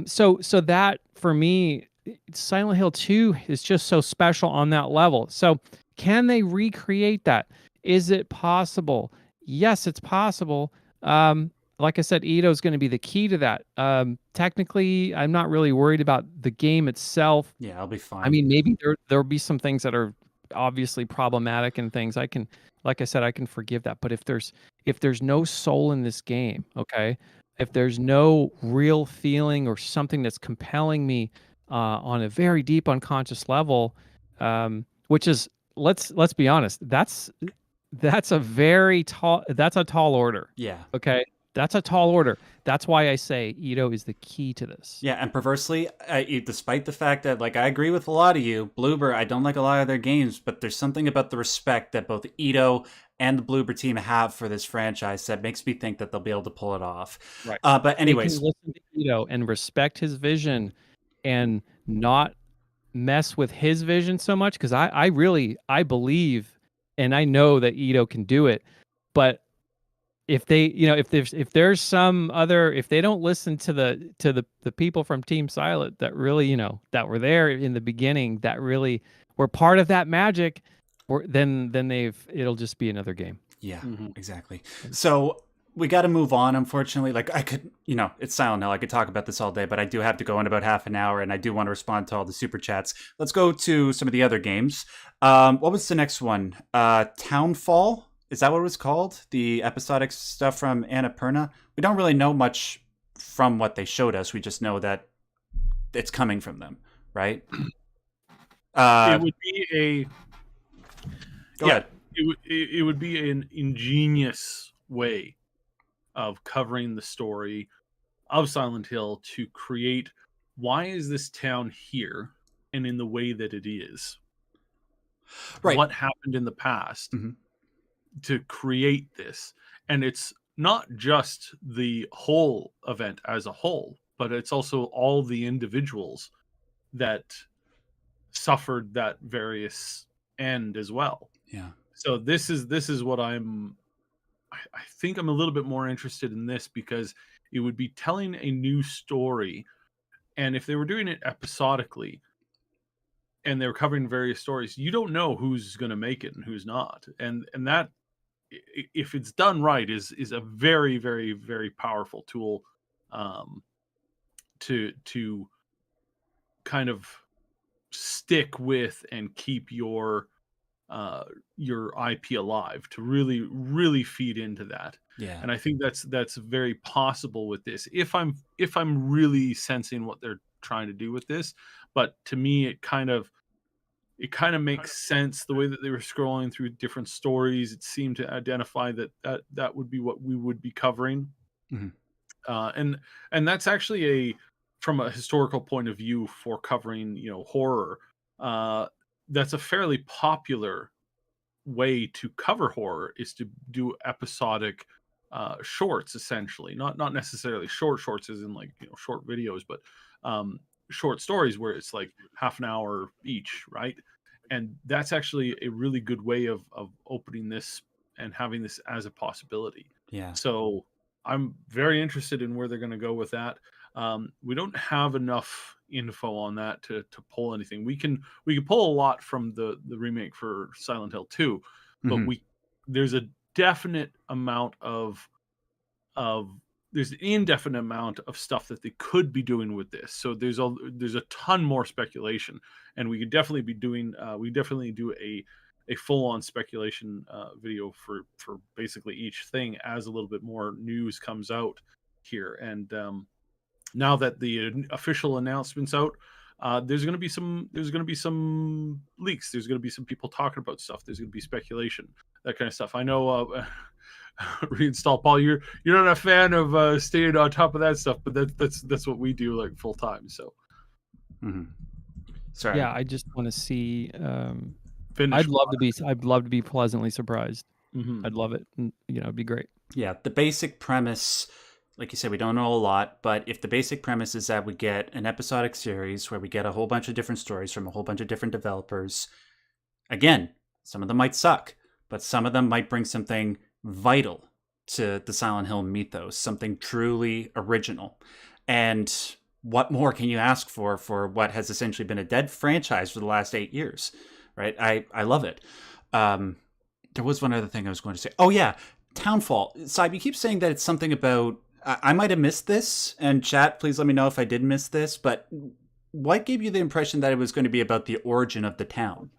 S5: so that for me, Silent Hill 2 is just so special on that level. So can they recreate that? Is it possible? Yes, it's possible. Like I said, Ito is going to be the key to that. Technically, I'm not really worried about the game itself.
S1: Yeah, I'll be fine.
S5: I mean, maybe there'll be some things that are obviously problematic and things I can, like I said, I can forgive that. But if there's no soul in this game, okay, if there's no real feeling or something that's compelling me on a very deep unconscious level, which is, let's be honest, that's a tall order.
S1: Yeah.
S5: Okay. That's a tall order. That's why I say Ito is the key to this.
S1: Yeah, and perversely, despite the fact that, like, I agree with a lot of you, Bloober, I don't like a lot of their games, but there's something about the respect that both Ito and the Bloober team have for this franchise that makes me think that they'll be able to pull it off.
S5: Right.
S1: But anyways,
S5: they can listen to Ito and respect his vision and not mess with his vision so much, because I believe and I know that Ito can do it, but if they, if there's some other, if they don't listen to the people from Team Silent that really, that were there in the beginning, that really were part of that magic, then it'll just be another game.
S1: Yeah, exactly. So we got to move on, unfortunately. Like, I could, it's Silent Hill. I could talk about this all day, but I do have to go in about half an hour, and I do want to respond to all the super chats. Let's go to some of the other games. What was the next one? Townfall? Is that what it was called? The episodic stuff from Annapurna? We don't really know much from what they showed us. We just know that it's coming from them, right?
S2: It would be
S1: ahead.
S2: It would be an ingenious way of covering the story of Silent Hill to create why is this town here and in the way that it is.
S1: Right.
S2: What happened in the past to create this. And it's not just the whole event as a whole, but it's also all the individuals that suffered that various end as well.
S1: Yeah.
S2: So this is what I think I'm a little bit more interested in this, because it would be telling a new story. And if they were doing it episodically and they were covering various stories, you don't know who's going to make it and who's not. And that, if it's done right, is a very, very, very powerful tool to kind of stick with and keep your IP alive, to really, really feed into that.
S1: Yeah.
S2: And I think that's very possible with this, if I'm really sensing what they're trying to do with this. But to me, it kind of makes sense the way that they were scrolling through different stories. It seemed to identify that would be what we would be covering. And that's actually from a historical point of view for covering, horror, that's a fairly popular way to cover horror, is to do episodic shorts, essentially. Not necessarily shorts as in like, short videos, but short stories where it's like half an hour each, right? And that's actually a really good way of opening this and having this as a possibility.
S1: Yeah.
S2: So I'm very interested in where they're going to go with that. We don't have enough info on that to pull anything. We can pull a lot from the remake for Silent Hill 2, but there's a definite amount there's an indefinite amount of stuff that they could be doing with this. So there's a ton more speculation, and we could definitely be doing we definitely do a full-on speculation video for basically each thing as a little bit more news comes out here. And now that the official announcement's out, there's going to be some leaks. There's going to be some people talking about stuff. There's going to be speculation, that kind of stuff. I know ReinstallPaul, you're not a fan of staying on top of that stuff, but that's what we do like full time. So,
S1: sorry.
S5: Yeah, I just want to see. I'd love to be pleasantly surprised. I'd love it. It'd be great.
S1: Yeah, the basic premise, like you said, we don't know a lot, but if the basic premise is that we get an episodic series where we get a whole bunch of different stories from a whole bunch of different developers, again, some of them might suck, but some of them might bring something vital to the Silent Hill mythos, something truly original. And what more can you ask for what has essentially been a dead franchise for the last 8 years, right? I love it. There was one other thing I was going to say. Oh yeah, Townfall. Syb, you keep saying that it's something about, I might have missed this, and chat, please let me know if I did miss this, but what gave you the impression that it was going to be about the origin of the town?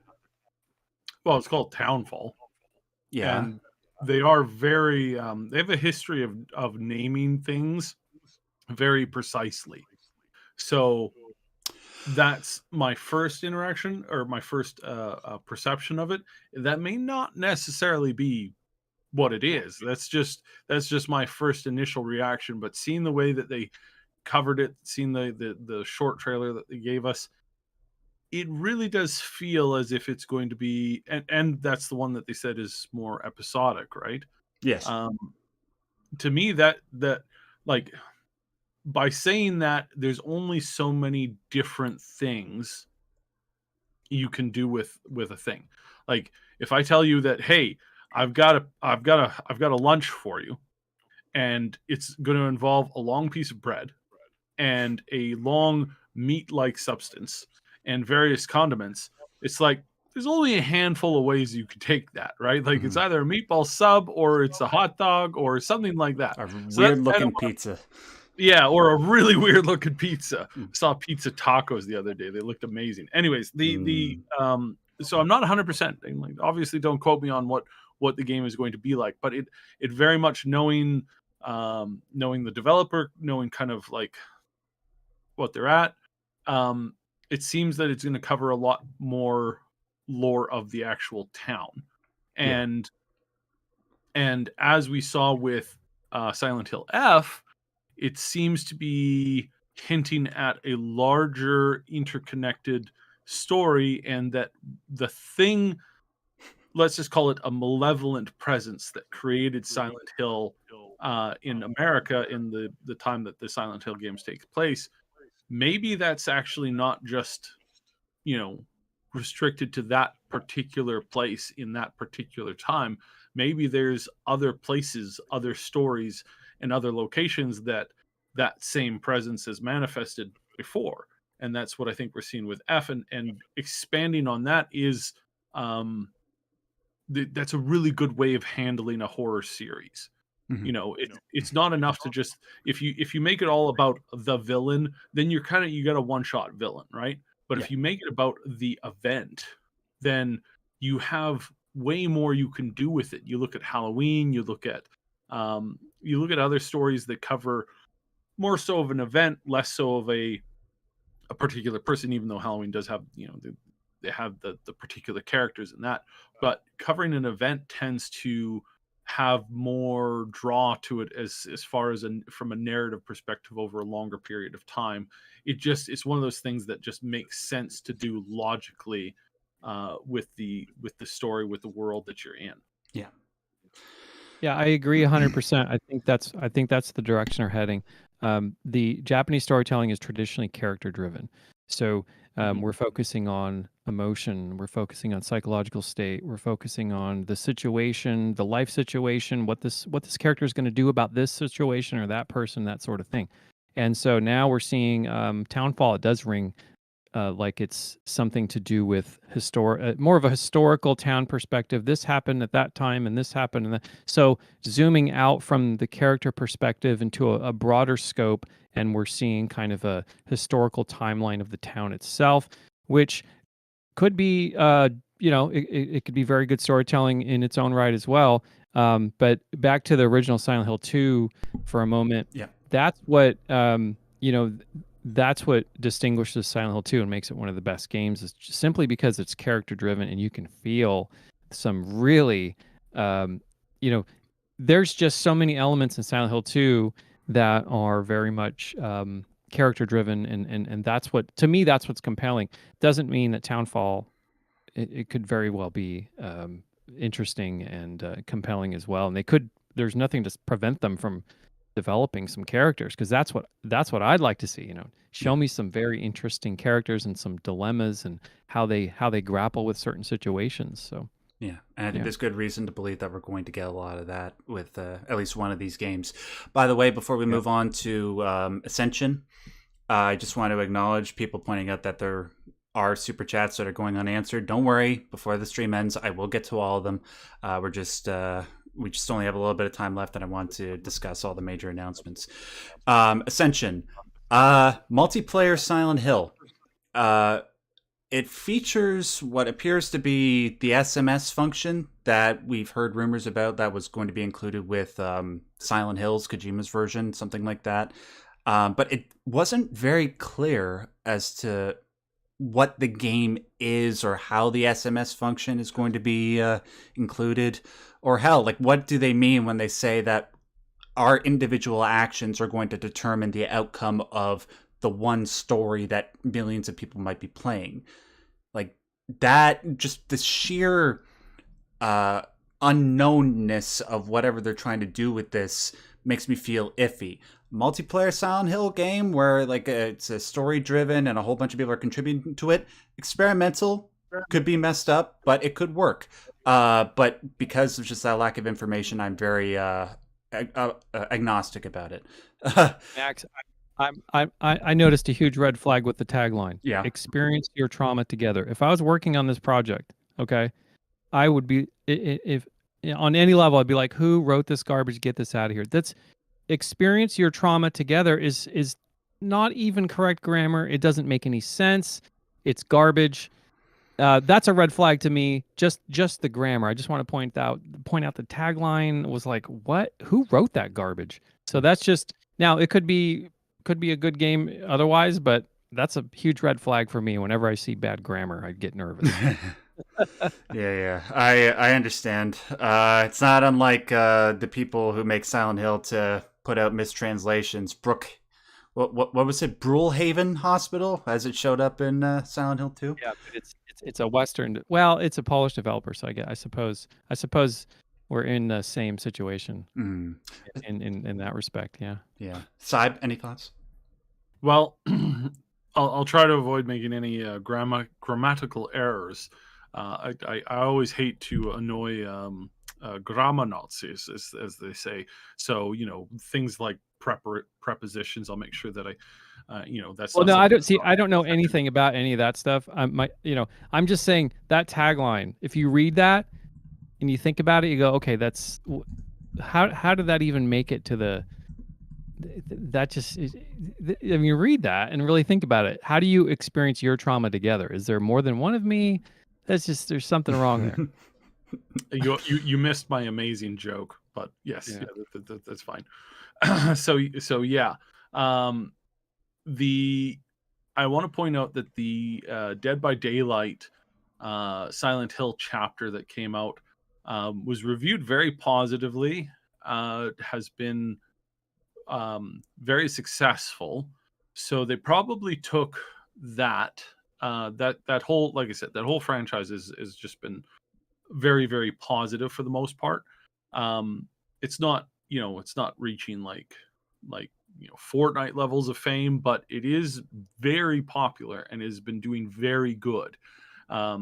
S2: Well, it's called Townfall.
S1: Yeah.
S2: And they are very, they have a history of naming things very precisely. So that's my first interaction, or my first perception of it. That may not necessarily be what it is. That's just my first initial reaction. But seeing the way that they covered it, seeing the short trailer that they gave us, it really does feel as if it's going to be, and that's the one that they said is more episodic, right?
S1: Yes.
S2: To me, that like, by saying that, there's only so many different things you can do with a thing. Like, if I tell you that, hey, I've got a lunch for you, and it's going to involve a long piece of bread and a long meat-like substance and various condiments, it's like, there's only a handful of ways you could take that, right? Like it's either a meatball sub or it's a hot dog or something like that.
S1: A weird looking pizza.
S2: Yeah, or a really weird looking pizza. I saw pizza tacos the other day. They looked amazing. Anyways, so I'm not 100%. Like, obviously, don't quote me on what the game is going to be like, but it very much knowing the developer, knowing kind of like what they're at. It seems that it's going to cover a lot more lore of the actual town, and as we saw with Silent Hill F, it seems to be hinting at a larger interconnected story, and that the thing, let's just call it a malevolent presence that created Silent Hill in America in the time that the Silent Hill games take place, maybe that's actually not just, restricted to that particular place in that particular time. Maybe there's other places, other stories, and other locations that same presence has manifested before. And that's what I think we're seeing with F, and expanding on that is that's a really good way of handling a horror series. It's not enough to just, if you make it all about the villain, then you got a one-shot villain, right? But if you make it about the event, then you have way more you can do with it. You look at Halloween, you look at other stories that cover more so of an event, less so of a particular person, even though Halloween does have, they have the particular characters in that. But covering an event tends to have more draw to it as far as from a narrative perspective over a longer period of time. It's one of those things that just makes sense to do logically with the story, with the world that you're in.
S5: Yeah, I agree 100%. I think that's the direction we're heading. The Japanese storytelling is traditionally character driven. So we're focusing on emotion, we're focusing on psychological state, we're focusing on the situation, the life situation, what this character is going to do about this situation or that person, that sort of thing. And so now we're seeing Townfall. It does ring like it's something to do with more of a historical town perspective. This happened at that time, and this happened, and so zooming out from the character perspective into a broader scope, and we're seeing kind of a historical timeline of the town itself, which could be, it could be very good storytelling in its own right as well. But back to the original Silent Hill 2 for a moment.
S1: Yeah,
S5: that's what that's what distinguishes Silent Hill 2 and makes it one of the best games, is just simply because it's character driven, and you can feel some really, there's just so many elements in Silent Hill 2 that are very much character driven, and that's what, to me, that's what's compelling. Doesn't mean that Townfall, it could very well be interesting and compelling as well, and there's nothing to prevent them from developing some characters, because that's what I'd like to see. Show me some very interesting characters and some dilemmas and how they grapple with certain situations. So
S1: yeah, and I think there's good reason to believe that we're going to get a lot of that with at least one of these games. By the way, before we move on to Ascension, I just want to acknowledge people pointing out that there are super chats that are going unanswered. Don't worry, before the stream ends, I will get to all of them. We just only have a little bit of time left, and I want to discuss all the major announcements. Ascension, multiplayer Silent Hill. It features what appears to be the SMS function that we've heard rumors about that was going to be included with Silent Hills, Kojima's version, something like that. But it wasn't very clear as to what the game is or how the SMS function is going to be included. Or hell, like, what do they mean when they say that our individual actions are going to determine the outcome of the one story that millions of people might be playing? Like, that, just the sheer unknownness of whatever they're trying to do with this makes me feel iffy. Multiplayer Silent Hill game where it's a story driven and a whole bunch of people are contributing to it. Experimental, could be messed up, but it could work. But because of just that lack of information, I'm very agnostic about it.
S5: Max, I noticed a huge red flag with the tagline.
S1: Yeah.
S5: Experience your trauma together. If I was working on this project, Okay, I would be if on any level, I'd be like, who wrote this garbage? Get this out of here. That's experience your trauma together is not even correct grammar. It doesn't make any sense. It's garbage. That's a red flag to me. Just the grammar. I just want to point out the tagline was like, what? Who wrote that garbage? So that's just now. It could be a good game otherwise, but that's a huge red flag for me. Whenever I see bad grammar, I get nervous.
S1: Yeah. I understand. It's not unlike the people who make Silent Hill to put out mistranslations. What was it? Brulhaven Hospital, as it showed up in Silent Hill 2?
S5: Yeah, but it's a Western. Well, it's a Polish developer, so I suppose we're in the same situation in that respect. Yeah.
S1: Yeah. Syb, any thoughts?
S2: Well, I'll try to avoid making any grammatical errors. I always hate to annoy grammar Nazis, as they say. So things like prepositions, I'll make sure that that's.
S5: Well, no, I don't know anything about any of that stuff. I'm just saying that tagline. If you read that and you think about it, you go, okay, that's how did that even make it to the? That just, you read that and really think about it. How do you experience your trauma together? Is there more than one of me? There's something wrong there.
S2: You missed my amazing joke, but yes, yeah, that's fine. So yeah, I want to point out that the Dead by Daylight Silent Hill chapter that came out was reviewed very positively. Has been very successful. So they probably took that whole, like I said, that whole franchise has just been very, very positive for the most part. It's not reaching like Fortnite levels of fame, but it is very popular and has been doing very good.
S1: I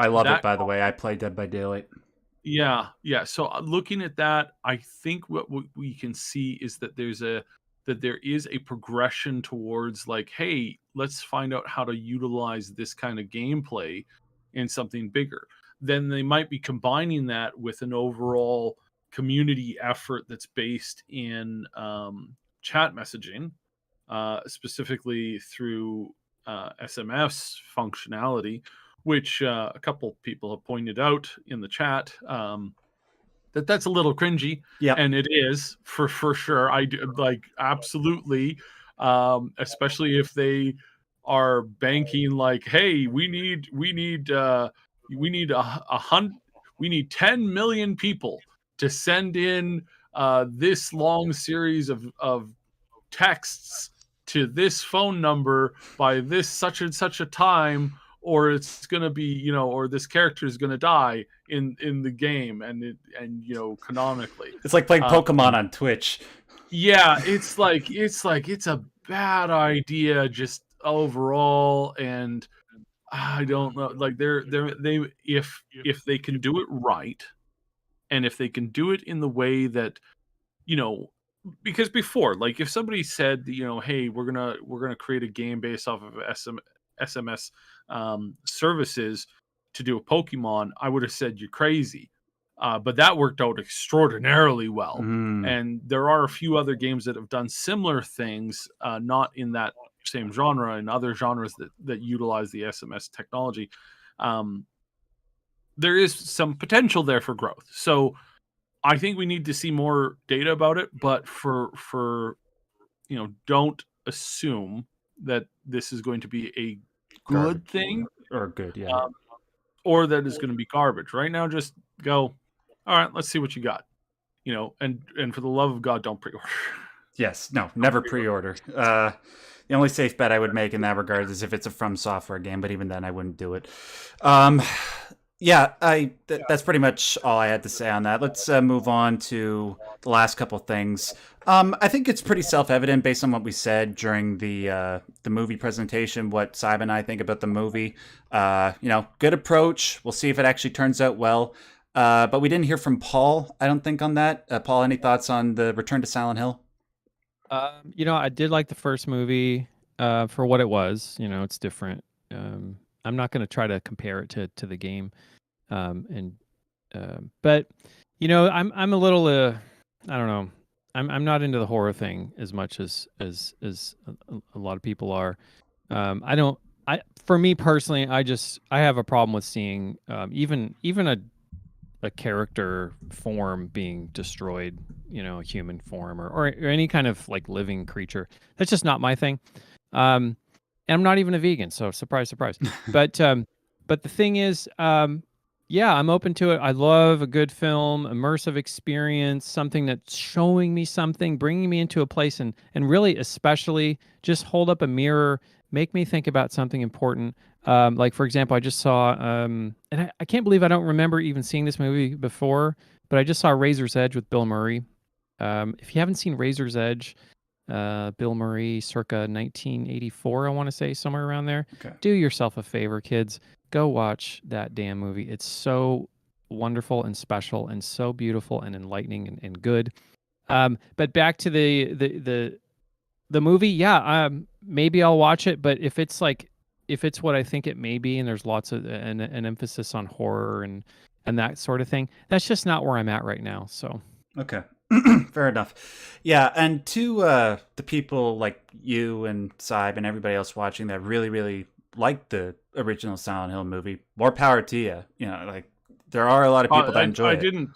S1: love it, by the way. I play Dead by Daylight.
S2: Yeah. So looking at that, I think what we can see is that there is a progression towards like, hey, let's find out how to utilize this kind of gameplay in something bigger. Then they might be combining that with an overall community effort that's based in chat messaging, specifically through SMS functionality, which a couple people have pointed out in the chat that's a little cringy.
S1: Yeah,
S2: and it is for sure. I do, like, absolutely, especially if they are banking like, hey, we need 10 million people to send in this long series of texts to this phone number by this such and such a time, or it's going to be, or this character is going to die in the game, and canonically.
S1: It's like playing Pokemon on Twitch.
S2: Yeah, it's a bad idea just overall, and I don't know, like if they can do it right, and if they can do it in the way that, because before, like, if somebody said, hey, we're gonna create a game based off of SMS services to do a Pokemon, I would have said you're crazy. But that worked out extraordinarily well. And there are a few other games that have done similar things, not in that same genre, and other genres that utilize the SMS technology. There is some potential there for growth. So I think we need to see more data about it, but for don't assume that this is going to be a good thing,
S1: or good, yeah,
S2: or that is going to be garbage. Right now, just go, all right, let's see what you got, and for the love of God, don't pre-order.
S1: Yes, no, never pre-order. The only safe bet I would make in that regard is if it's a From Software game, but even then I wouldn't do it. Yeah, that's pretty much all I had to say on that. Let's move on to the last couple things. I think it's pretty self-evident based on what we said during the movie presentation, what Syb and I think about the movie. Good approach. We'll see if it actually turns out well. But we didn't hear from Paul, I don't think, on that. Paul, any thoughts on the Return to Silent Hill?
S5: I did like the first movie for what it was. It's different. I'm not going to try to compare it to the game. But you know, I'm a little I don't know. I'm not into the horror thing as much as a lot of people are. For me personally, I have a problem with seeing even a character form being destroyed, you know, a human form or any kind of like living creature. That's just not my thing. And I'm not even a vegan, so surprise, surprise. But the thing is, yeah, I'm open to it. I love a good film, immersive experience, something that's showing me something, bringing me into a place, and really, especially, just hold up a mirror, make me think about something important. Like, for example, I just saw, and I can't believe I don't remember even seeing this movie before, but I just saw Razor's Edge with Bill Murray. If you haven't seen Razor's Edge, Bill Murray, circa 1984, I want to say, somewhere around there.
S1: Okay.
S5: Do yourself a favor, kids. Go watch that damn movie. It's so wonderful and special and so beautiful and enlightening and good. But back to the movie, yeah, maybe I'll watch it, but if it's what I think it may be, and there's lots of an emphasis on horror and that sort of thing, that's just not where I'm at right now. So
S1: okay. Fair enough. Yeah, and to the people like you and Syb and everybody else watching that really, really like the original Silent Hill movie, more power to you. You know, like there are a lot of people that enjoy it.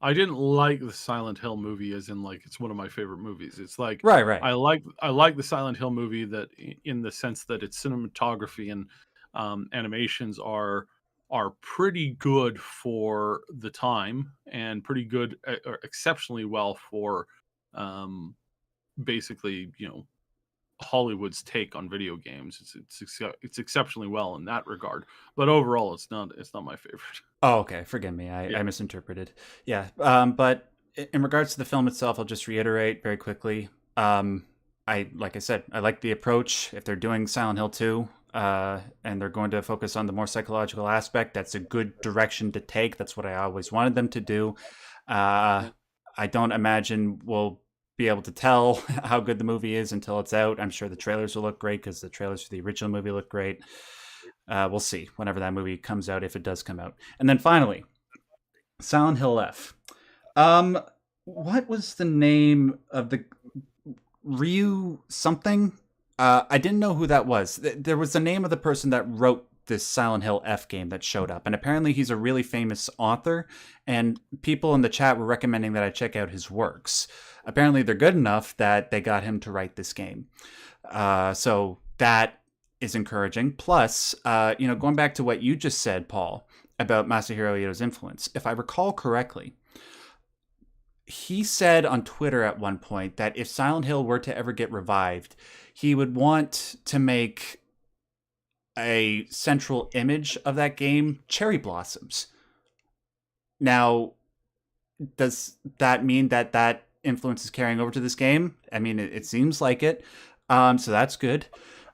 S2: I didn't like the Silent Hill movie as in like it's one of my favorite movies. It's like
S1: right.
S2: I like the Silent Hill movie that in the sense that its cinematography and animations are pretty good for the time and pretty good or exceptionally well for basically, you know, Hollywood's take on video games. It's exceptionally well in that regard, but overall it's not my favorite.
S1: Oh, okay. Forgive me. I misinterpreted. Yeah. But in regards to the film itself, I'll just reiterate very quickly. Like I said, I like the approach. If they're doing Silent Hill 2, and they're going to focus on the more psychological aspect, that's a good direction to take. That's what I always wanted them to do. I don't imagine we'll be able to tell how good the movie is until it's out. I'm sure the trailers will look great because the trailers for the original movie look great. We'll see whenever that movie comes out, if it does come out. And then finally, Silent Hill F. What was the name of the Ryu something? I didn't know who that was. There was the name of the person that wrote this Silent Hill F game that showed up. And apparently he's a really famous author. And people in the chat were recommending that I check out his works. Apparently they're good enough that they got him to write this game. So that is encouraging. Plus, going back to what you just said, Paul, about Masahiro Ito's influence. If I recall correctly, he said on Twitter at one point that if Silent Hill were to ever get revived, he would want to make a central image of that game cherry blossoms. Now, does that mean that influence is carrying over to this game? I mean, it seems like it. So that's good.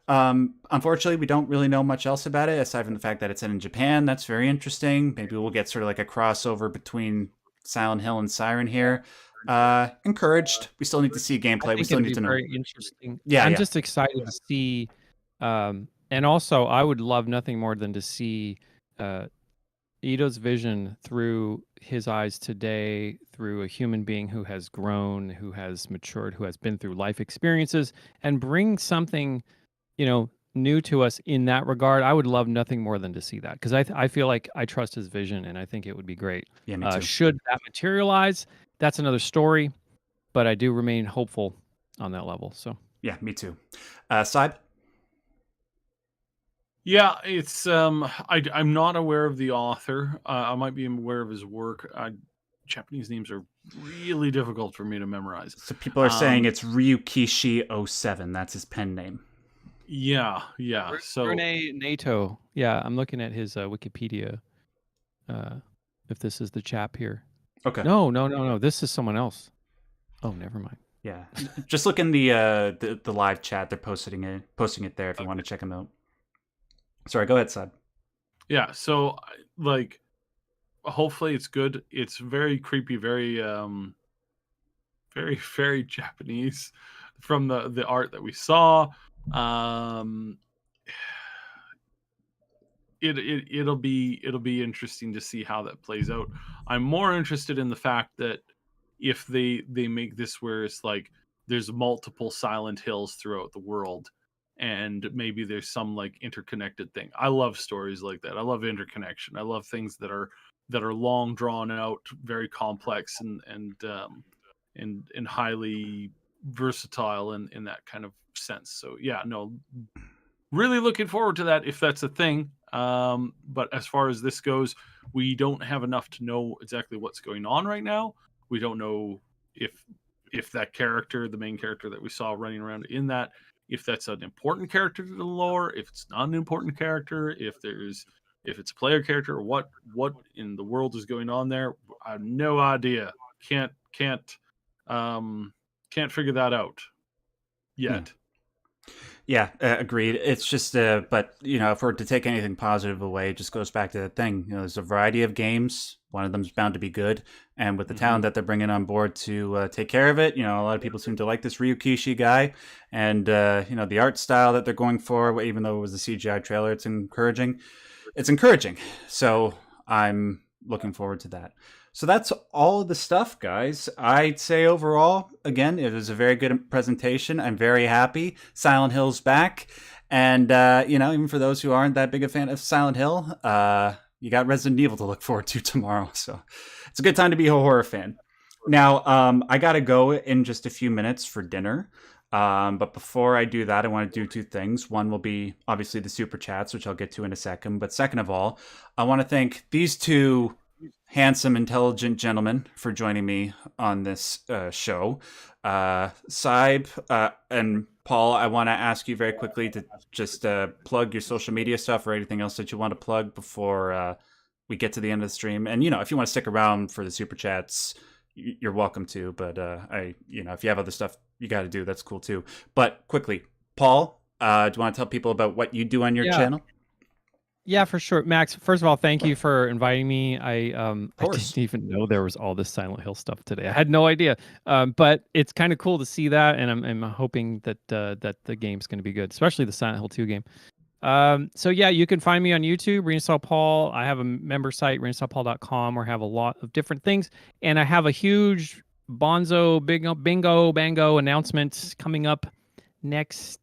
S1: Unfortunately, we don't really know much else about it, aside from the fact that it's set in Japan. That's very interesting. Maybe we'll get sort of like a crossover between Silent Hill and Siren here. Encouraged. We still need to see gameplay. We still need to know.
S5: Very interesting.
S1: Yeah,
S5: I'm just excited to see. And also, I would love nothing more than to see Ito's vision through his eyes today, through a human being who has grown, who has matured, who has been through life experiences, and bring something, new to us in that regard. I would love nothing more than to see that, because I feel like I trust his vision, and I think it would be great.
S1: Yeah, me too.
S5: Should that materialize, that's another story, but I do remain hopeful on that level. So
S1: yeah, me too. Syb?
S2: Yeah, it's I'm not aware of the author. I might be aware of his work. Japanese names are really difficult for me to memorize.
S1: So people are saying it's Ryukishi07. That's his pen name.
S2: Yeah. So
S5: Rene Nato. Yeah, I'm looking at his Wikipedia. If this is the chap here.
S1: Okay.
S5: No. This is someone else. Oh, never mind.
S1: Yeah, just look in the live chat. They're posting it there if you want to check them out. Sorry, go ahead, Syb.
S2: Yeah, so like, hopefully it's good. It's very creepy, very very, very Japanese from the art that we saw. it'll be interesting to see how that plays out. I'm more interested in the fact that if they make this where it's like there's multiple Silent Hills throughout the world, and maybe there's some like interconnected thing. I love stories like that. I love interconnection. I love things that are long drawn out, very complex, and highly versatile in that kind of sense. So yeah, no, really looking forward to that if that's a thing. But as far as this goes, we don't have enough to know exactly what's going on right now. We don't know if that character, the main character that we saw running around in that, if that's an important character to the lore, if it's not an important character, if it's a player character, or what in the world is going on there. I have no idea. Can't figure that out yet.
S1: Yeah, agreed. It's just, but if we're to take anything positive away, it just goes back to the thing. There's a variety of games. One of them's bound to be good, and with the talent that they're bringing on board to take care of it, a lot of people seem to like this Ryukishi guy, and the art style that they're going for. Even though it was a CGI trailer, it's encouraging. It's encouraging. So I'm looking forward to that. So that's all of the stuff, guys. I'd say overall, again, it was a very good presentation. I'm very happy. Silent Hill's back. And, even for those who aren't that big a fan of Silent Hill, you got Resident Evil to look forward to tomorrow. So it's a good time to be a horror fan. Now, I got to go in just a few minutes for dinner. But before I do that, I want to do two things. One will be obviously the super chats, which I'll get to in a second. But second of all, I want to thank these two handsome, intelligent gentlemen for joining me on this show. Syb and Paul, I want to ask you very quickly to just plug your social media stuff or anything else that you want to plug before we get to the end of the stream. And, if you want to stick around for the super chats, you're welcome to. But if you have other stuff you got to do, that's cool too. But quickly, Paul, do you want to tell people about what you do on your channel?
S5: Yeah, for sure. Max, first of all, thank you for inviting me. I didn't even know there was all this Silent Hill stuff today. I had no idea. But it's kind of cool to see that, and I'm hoping that the game's going to be good, especially the Silent Hill 2 game. So yeah, you can find me on YouTube, ReinstallPaul. I have a member site, ReinstallPaul.com, where I have a lot of different things, and I have a huge bonzo bingo bango announcement coming up next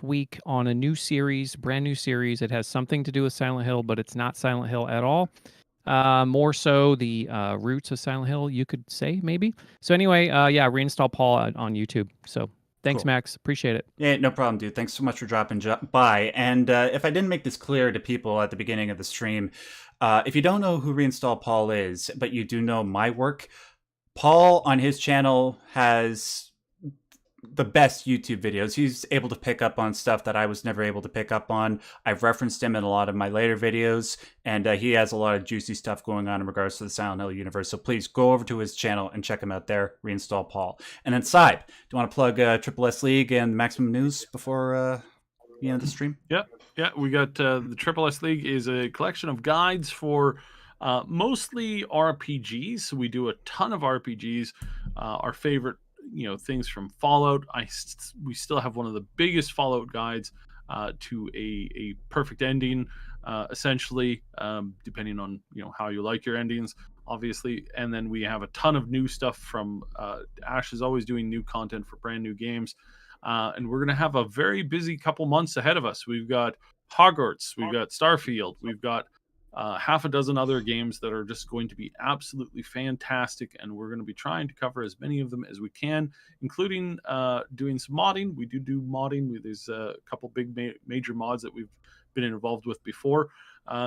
S5: week on a new series, brand new series. It has something to do with Silent Hill, but it's not Silent Hill at all. More so the roots of Silent Hill, you could say, maybe. So anyway, ReinstallPaul on YouTube. So thanks, cool. Max. Appreciate it.
S1: Yeah, no problem, dude. Thanks so much for dropping by. And if I didn't make this clear to people at the beginning of the stream, if you don't know who ReinstallPaul is, but you do know my work, Paul on his channel has the best YouTube videos. He's able to pick up on stuff that I was never able to pick up on. I've referenced him in a lot of my later videos, and he has a lot of juicy stuff going on in regards to the Silent Hill universe. So please go over to his channel and check him out there, ReinstallPaul. And then Syb, do you want to plug Triple S League and Maximum News before the end of the stream?
S2: Yeah, we got the Triple S League is a collection of guides for mostly RPGs. So we do a ton of RPGs. Our favorite things from Fallout. We still have one of the biggest Fallout guides to a perfect ending, essentially, depending on how you like your endings, obviously. And then we have a ton of new stuff from Ash is always doing new content for brand new games, and we're gonna have a very busy couple months ahead of us. We've got Hogwarts, we've got Starfield, we've got half a dozen other games that are just going to be absolutely fantastic, and we're going to be trying to cover as many of them as we can, including doing some modding. We do modding. There's a couple big major mods that we've been involved with before.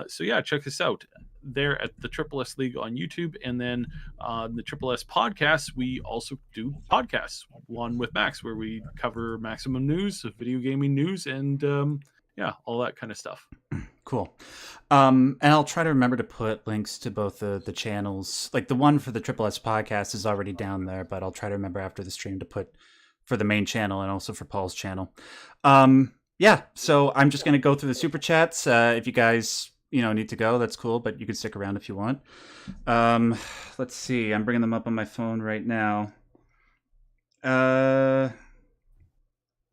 S2: So yeah, check us out there at the Triple S League on YouTube, and then the Triple S podcast. We also do podcasts, one with Max, where we cover maximum news, video gaming news, and all that kind of stuff.
S1: Cool. And I'll try to remember to put links to both the channels. Like the one for the Triple S podcast is already down there, but I'll try to remember after the stream to put for the main channel and also for Paul's channel. So I'm just going to go through the super chats. If you guys, need to go, that's cool, but you can stick around if you want. Let's see. I'm bringing them up on my phone right now.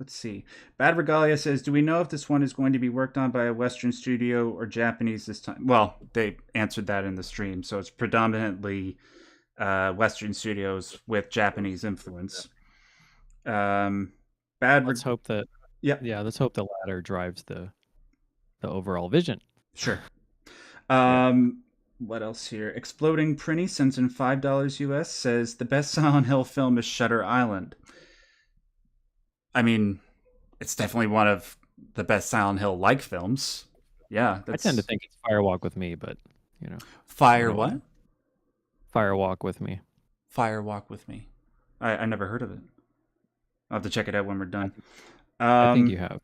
S1: Let's see. Bad Regalia says, do we know if this one is going to be worked on by a Western studio or Japanese this time? Well, they answered that in the stream, so it's predominantly Western studios with Japanese influence.
S5: Let's hope that.
S1: Yeah.
S5: Let's hope the latter drives the overall vision.
S1: Sure. What else here? Exploding Prinny sends in $5 US. Says the best Silent Hill film is Shutter Island. I mean, it's definitely one of the best Silent Hill-like films. Yeah,
S5: I tend to think it's Firewalk with Me, but
S1: what?
S5: Firewalk with Me.
S1: Firewalk with Me. I never heard of it. I'll have to check it out when we're done.
S5: I think you have.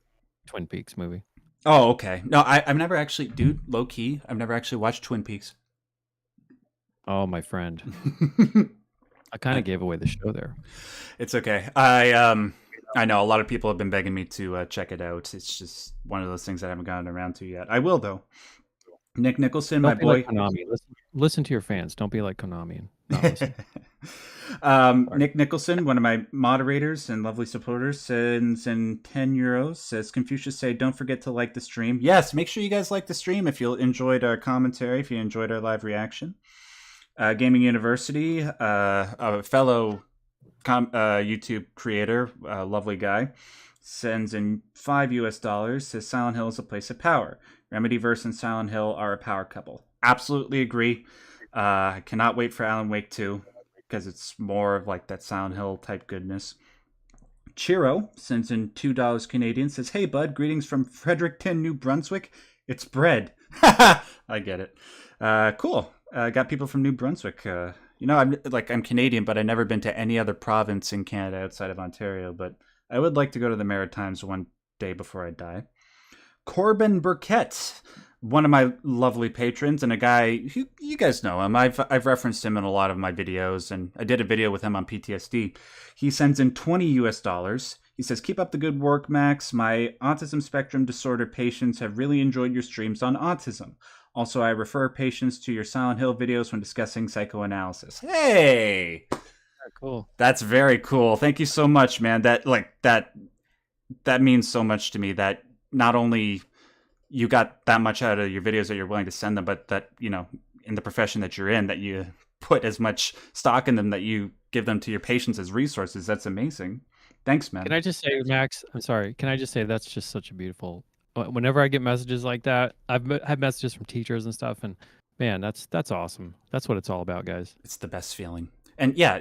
S5: Twin Peaks movie.
S1: Oh, okay. No, I've never actually, dude, low key, I've never actually watched Twin Peaks.
S5: Oh, my friend. I kind of gave away the show there.
S1: It's okay. I know a lot of people have been begging me to check it out. It's just one of those things I haven't gotten around to yet. I will, though. Nick Nicholson,
S5: Don't
S1: my
S5: be
S1: boy.
S5: like Konami. Listen to your fans. Don't be like Konami. And not listen.
S1: Nick Nicholson, one of my moderators and lovely supporters, sends in €10. Says, Confucius say, don't forget to like the stream. Yes, make sure you guys like the stream if you enjoyed our commentary, if you enjoyed our live reaction. Gaming University, a fellow YouTube creator, lovely guy, sends in $5 says Silent Hill is a place of power. Remedyverse and Silent Hill are a power couple. Absolutely agree. I cannot wait for Alan Wake 2 because it's more of like that Silent Hill type goodness. Chiro sends in $2 Canadian, says, hey bud, greetings from Fredericton, New Brunswick. It's bread. I get it. Cool. Got people from New Brunswick. I'm Canadian, but I've never been to any other province in Canada outside of Ontario, but I would like to go to the Maritimes one day before I die. Corbin Burkett, one of my lovely patrons and a guy who you guys know him. I've referenced him in a lot of my videos, and I did a video with him on PTSD. He sends in $20. He says, keep up the good work, Max. My autism spectrum disorder patients have really enjoyed your streams on autism. Also, I refer patients to your Silent Hill videos when discussing psychoanalysis. Hey!
S5: Cool.
S1: That's very cool. Thank you so much, man. That means so much to me that not only you got that much out of your videos that you're willing to send them, but that, in the profession that you're in, that you put as much stock in them that you give them to your patients as resources. That's amazing. Thanks, man.
S5: Can I just say, Max, I'm sorry. Can I just say that's just such a beautiful... Whenever I get messages like that, I've had messages from teachers and stuff, and man, that's awesome. That's what it's all about, guys.
S1: It's the best feeling. And yeah,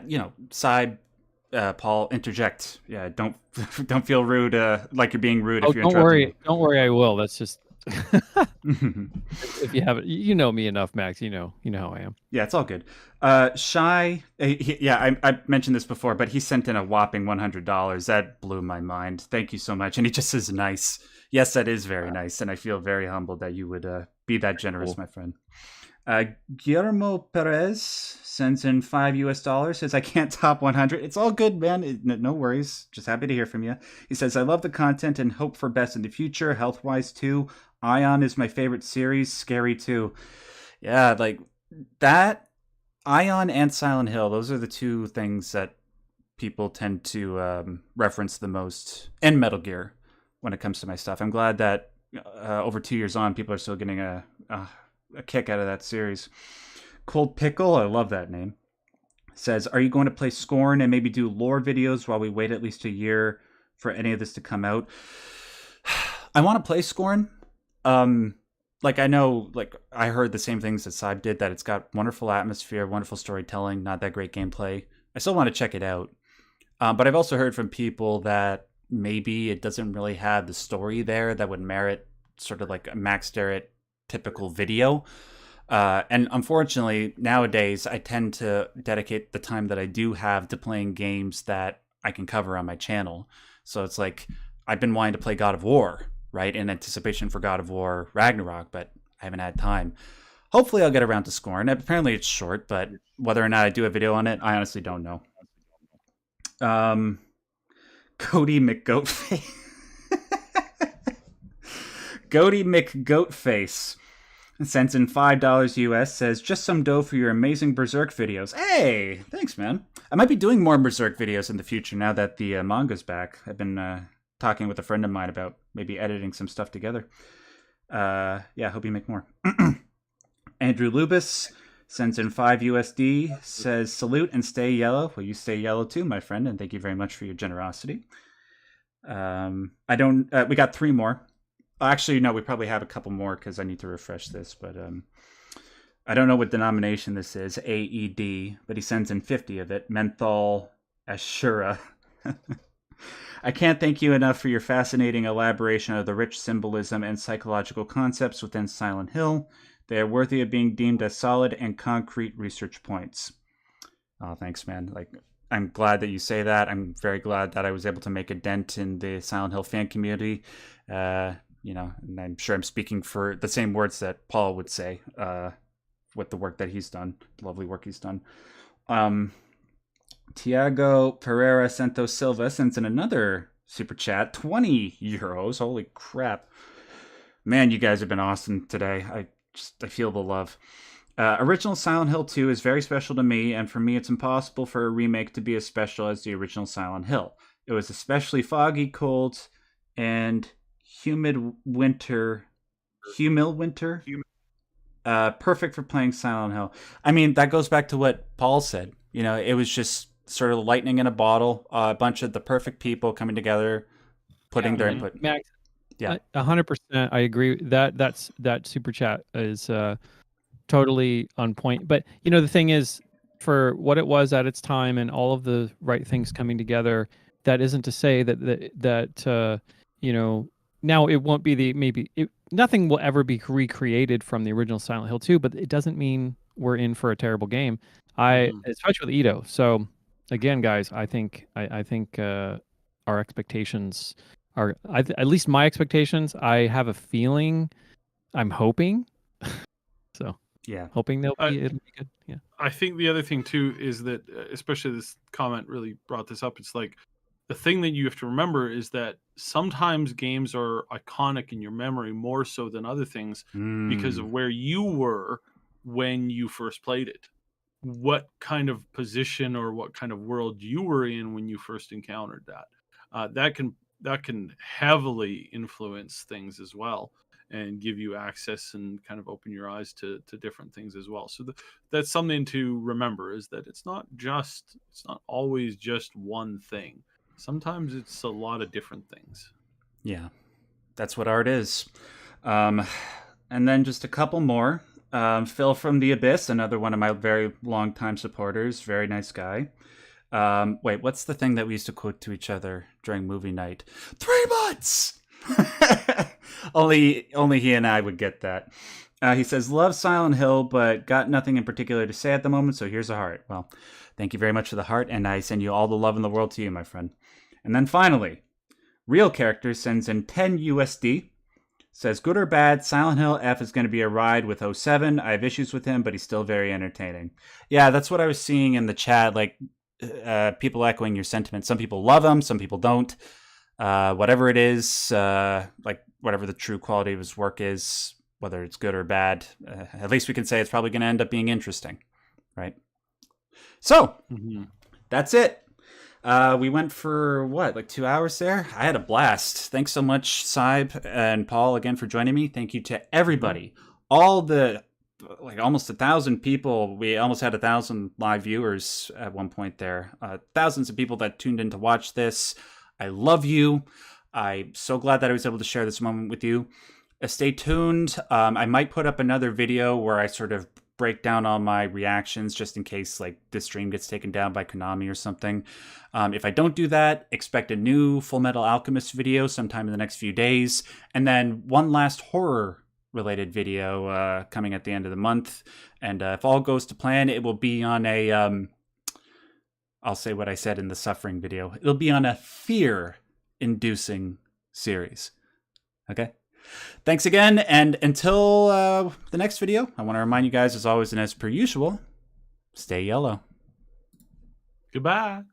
S1: Paul, interject. Yeah, don't feel rude, like you're being rude if you're interrupting.
S5: Don't worry, I will. That's just if you haven't, you know me enough, Max. You know how I am.
S1: Yeah, it's all good. Shy, I mentioned this before, but he sent in a whopping $100. That blew my mind. Thank you so much. And he just says nice. Yes, that is very nice, and I feel very humbled that you would be that generous, cool. My friend. Guillermo Perez sends in $5. Says, I can't top 100. It's all good, man. No worries. Just happy to hear from you. He says, I love the content and hope for best in the future, health-wise too. Ion is my favorite series. Scary too. Yeah, like that. Ion and Silent Hill, those are the two things that people tend to reference the most. And Metal Gear when it comes to my stuff. I'm glad that over 2 years on, people are still getting a kick out of that series. Cold Pickle, I love that name, says, are you going to play Scorn and maybe do lore videos while we wait at least a year for any of this to come out? I want to play Scorn. I know, I heard the same things that Syb did, that it's got wonderful atmosphere, wonderful storytelling, not that great gameplay. I still want to check it out. But I've also heard from people that maybe it doesn't really have the story there that would merit sort of like a Max Derrat typical video. And unfortunately, nowadays, I tend to dedicate the time that I do have to playing games that I can cover on my channel. So it's like, I've been wanting to play God of War, right, in anticipation for God of War Ragnarok, but I haven't had time. Hopefully I'll get around to Scorn. Apparently it's short, but whether or not I do a video on it, I honestly don't know. Cody McGoatface. Cody McGoatface sends in $5 US, says, just some dough for your amazing Berserk videos. Hey, thanks, man. I might be doing more Berserk videos in the future now that the manga's back. I've been talking with a friend of mine about maybe editing some stuff together. Yeah, hope you make more. Andrew Lubis sends in 5 USD, says, salute and stay yellow. Well, you stay yellow too, my friend, and thank you very much for your generosity. We got 3 more. Actually, no, we probably have a couple more because I need to refresh this, but I don't know what denomination this is, AED, but he sends in 50 of it. Menthol Ashura. I can't thank you enough for your fascinating elaboration of the rich symbolism and psychological concepts within Silent Hill. They are worthy of being deemed as solid and concrete research points. Oh, thanks, man. I'm glad that you say that. I'm very glad that I was able to make a dent in the Silent Hill fan community. And I'm sure I'm speaking for the same words that Paul would say with the work that he's done, the lovely work he's done. Tiago Pereira Santos Silva sends in another super chat, 20 euros. Holy crap. Man, you guys have been awesome today. I feel the love. Original Silent Hill 2 is very special to me, and for me it's impossible for a remake to be as special as the original Silent Hill. It was especially foggy, cold, and humid winter. Perfect for playing Silent Hill. I mean, that goes back to what Paul said. It was just sort of lightning in a bottle, a bunch of the perfect people coming together, putting their input.
S5: Max,
S1: yeah,
S5: 100%. I agree. That super chat is totally on point. But the thing is, for what it was at its time and all of the right things coming together, that isn't to say that now it won't be nothing will ever be recreated from the original Silent Hill 2, but it doesn't mean we're in for a terrible game. Especially with Ito. So again, guys, I think our expectations are at least my expectations. I have a feeling, I'm hoping. So
S1: yeah,
S5: hoping it'll be good. Yeah.
S2: I think the other thing too is that, especially this comment really brought this up. It's like the thing that you have to remember is that sometimes games are iconic in your memory more so than other things because of where you were when you first played it. What kind of position or what kind of world you were in when you first encountered that. That can heavily influence things as well and give you access and kind of open your eyes to different things as well. So that's something to remember, is that it's not always just one thing. Sometimes it's a lot of different things.
S1: Yeah, that's what art is. And then just a couple more. Phil from the Abyss, another one of my very long-time supporters. Very nice guy. Wait, what's the thing that we used to quote to each other during movie night? 3 months! Only he and I would get that. He says, love Silent Hill, but got nothing in particular to say at the moment, so here's a heart. Well, thank you very much for the heart, and I send you all the love in the world to you, my friend. And then finally, Real Character sends in 10 USD. Says, good or bad, Silent Hill F is going to be a ride with 07. I have issues with him, but he's still very entertaining. Yeah, that's what I was seeing in the chat, people echoing your sentiment. Some people love him, some people don't. Whatever it is, whatever the true quality of his work is, whether it's good or bad, at least we can say it's probably going to end up being interesting, right? So, that's it. We went for, 2 hours there? I had a blast. Thanks so much, Syb and Paul, again, for joining me. Thank you to everybody. All the, almost 1,000 people. We almost had 1,000 live viewers at one point there. Thousands of people that tuned in to watch this. I love you. I'm so glad that I was able to share this moment with you. Stay tuned. I might put up another video where I sort of break down all my reactions just in case this stream gets taken down by Konami or something. If I don't do that, expect a new Full Metal Alchemist video sometime in the next few days. And then one last horror related video coming at the end of the month. And if all goes to plan, it will be on a, I'll say what I said in the Suffering video. It'll be on a fear-inducing series. Okay? Thanks again, and until the next video, I want to remind you guys, as always and as per usual, stay yellow.
S2: Goodbye.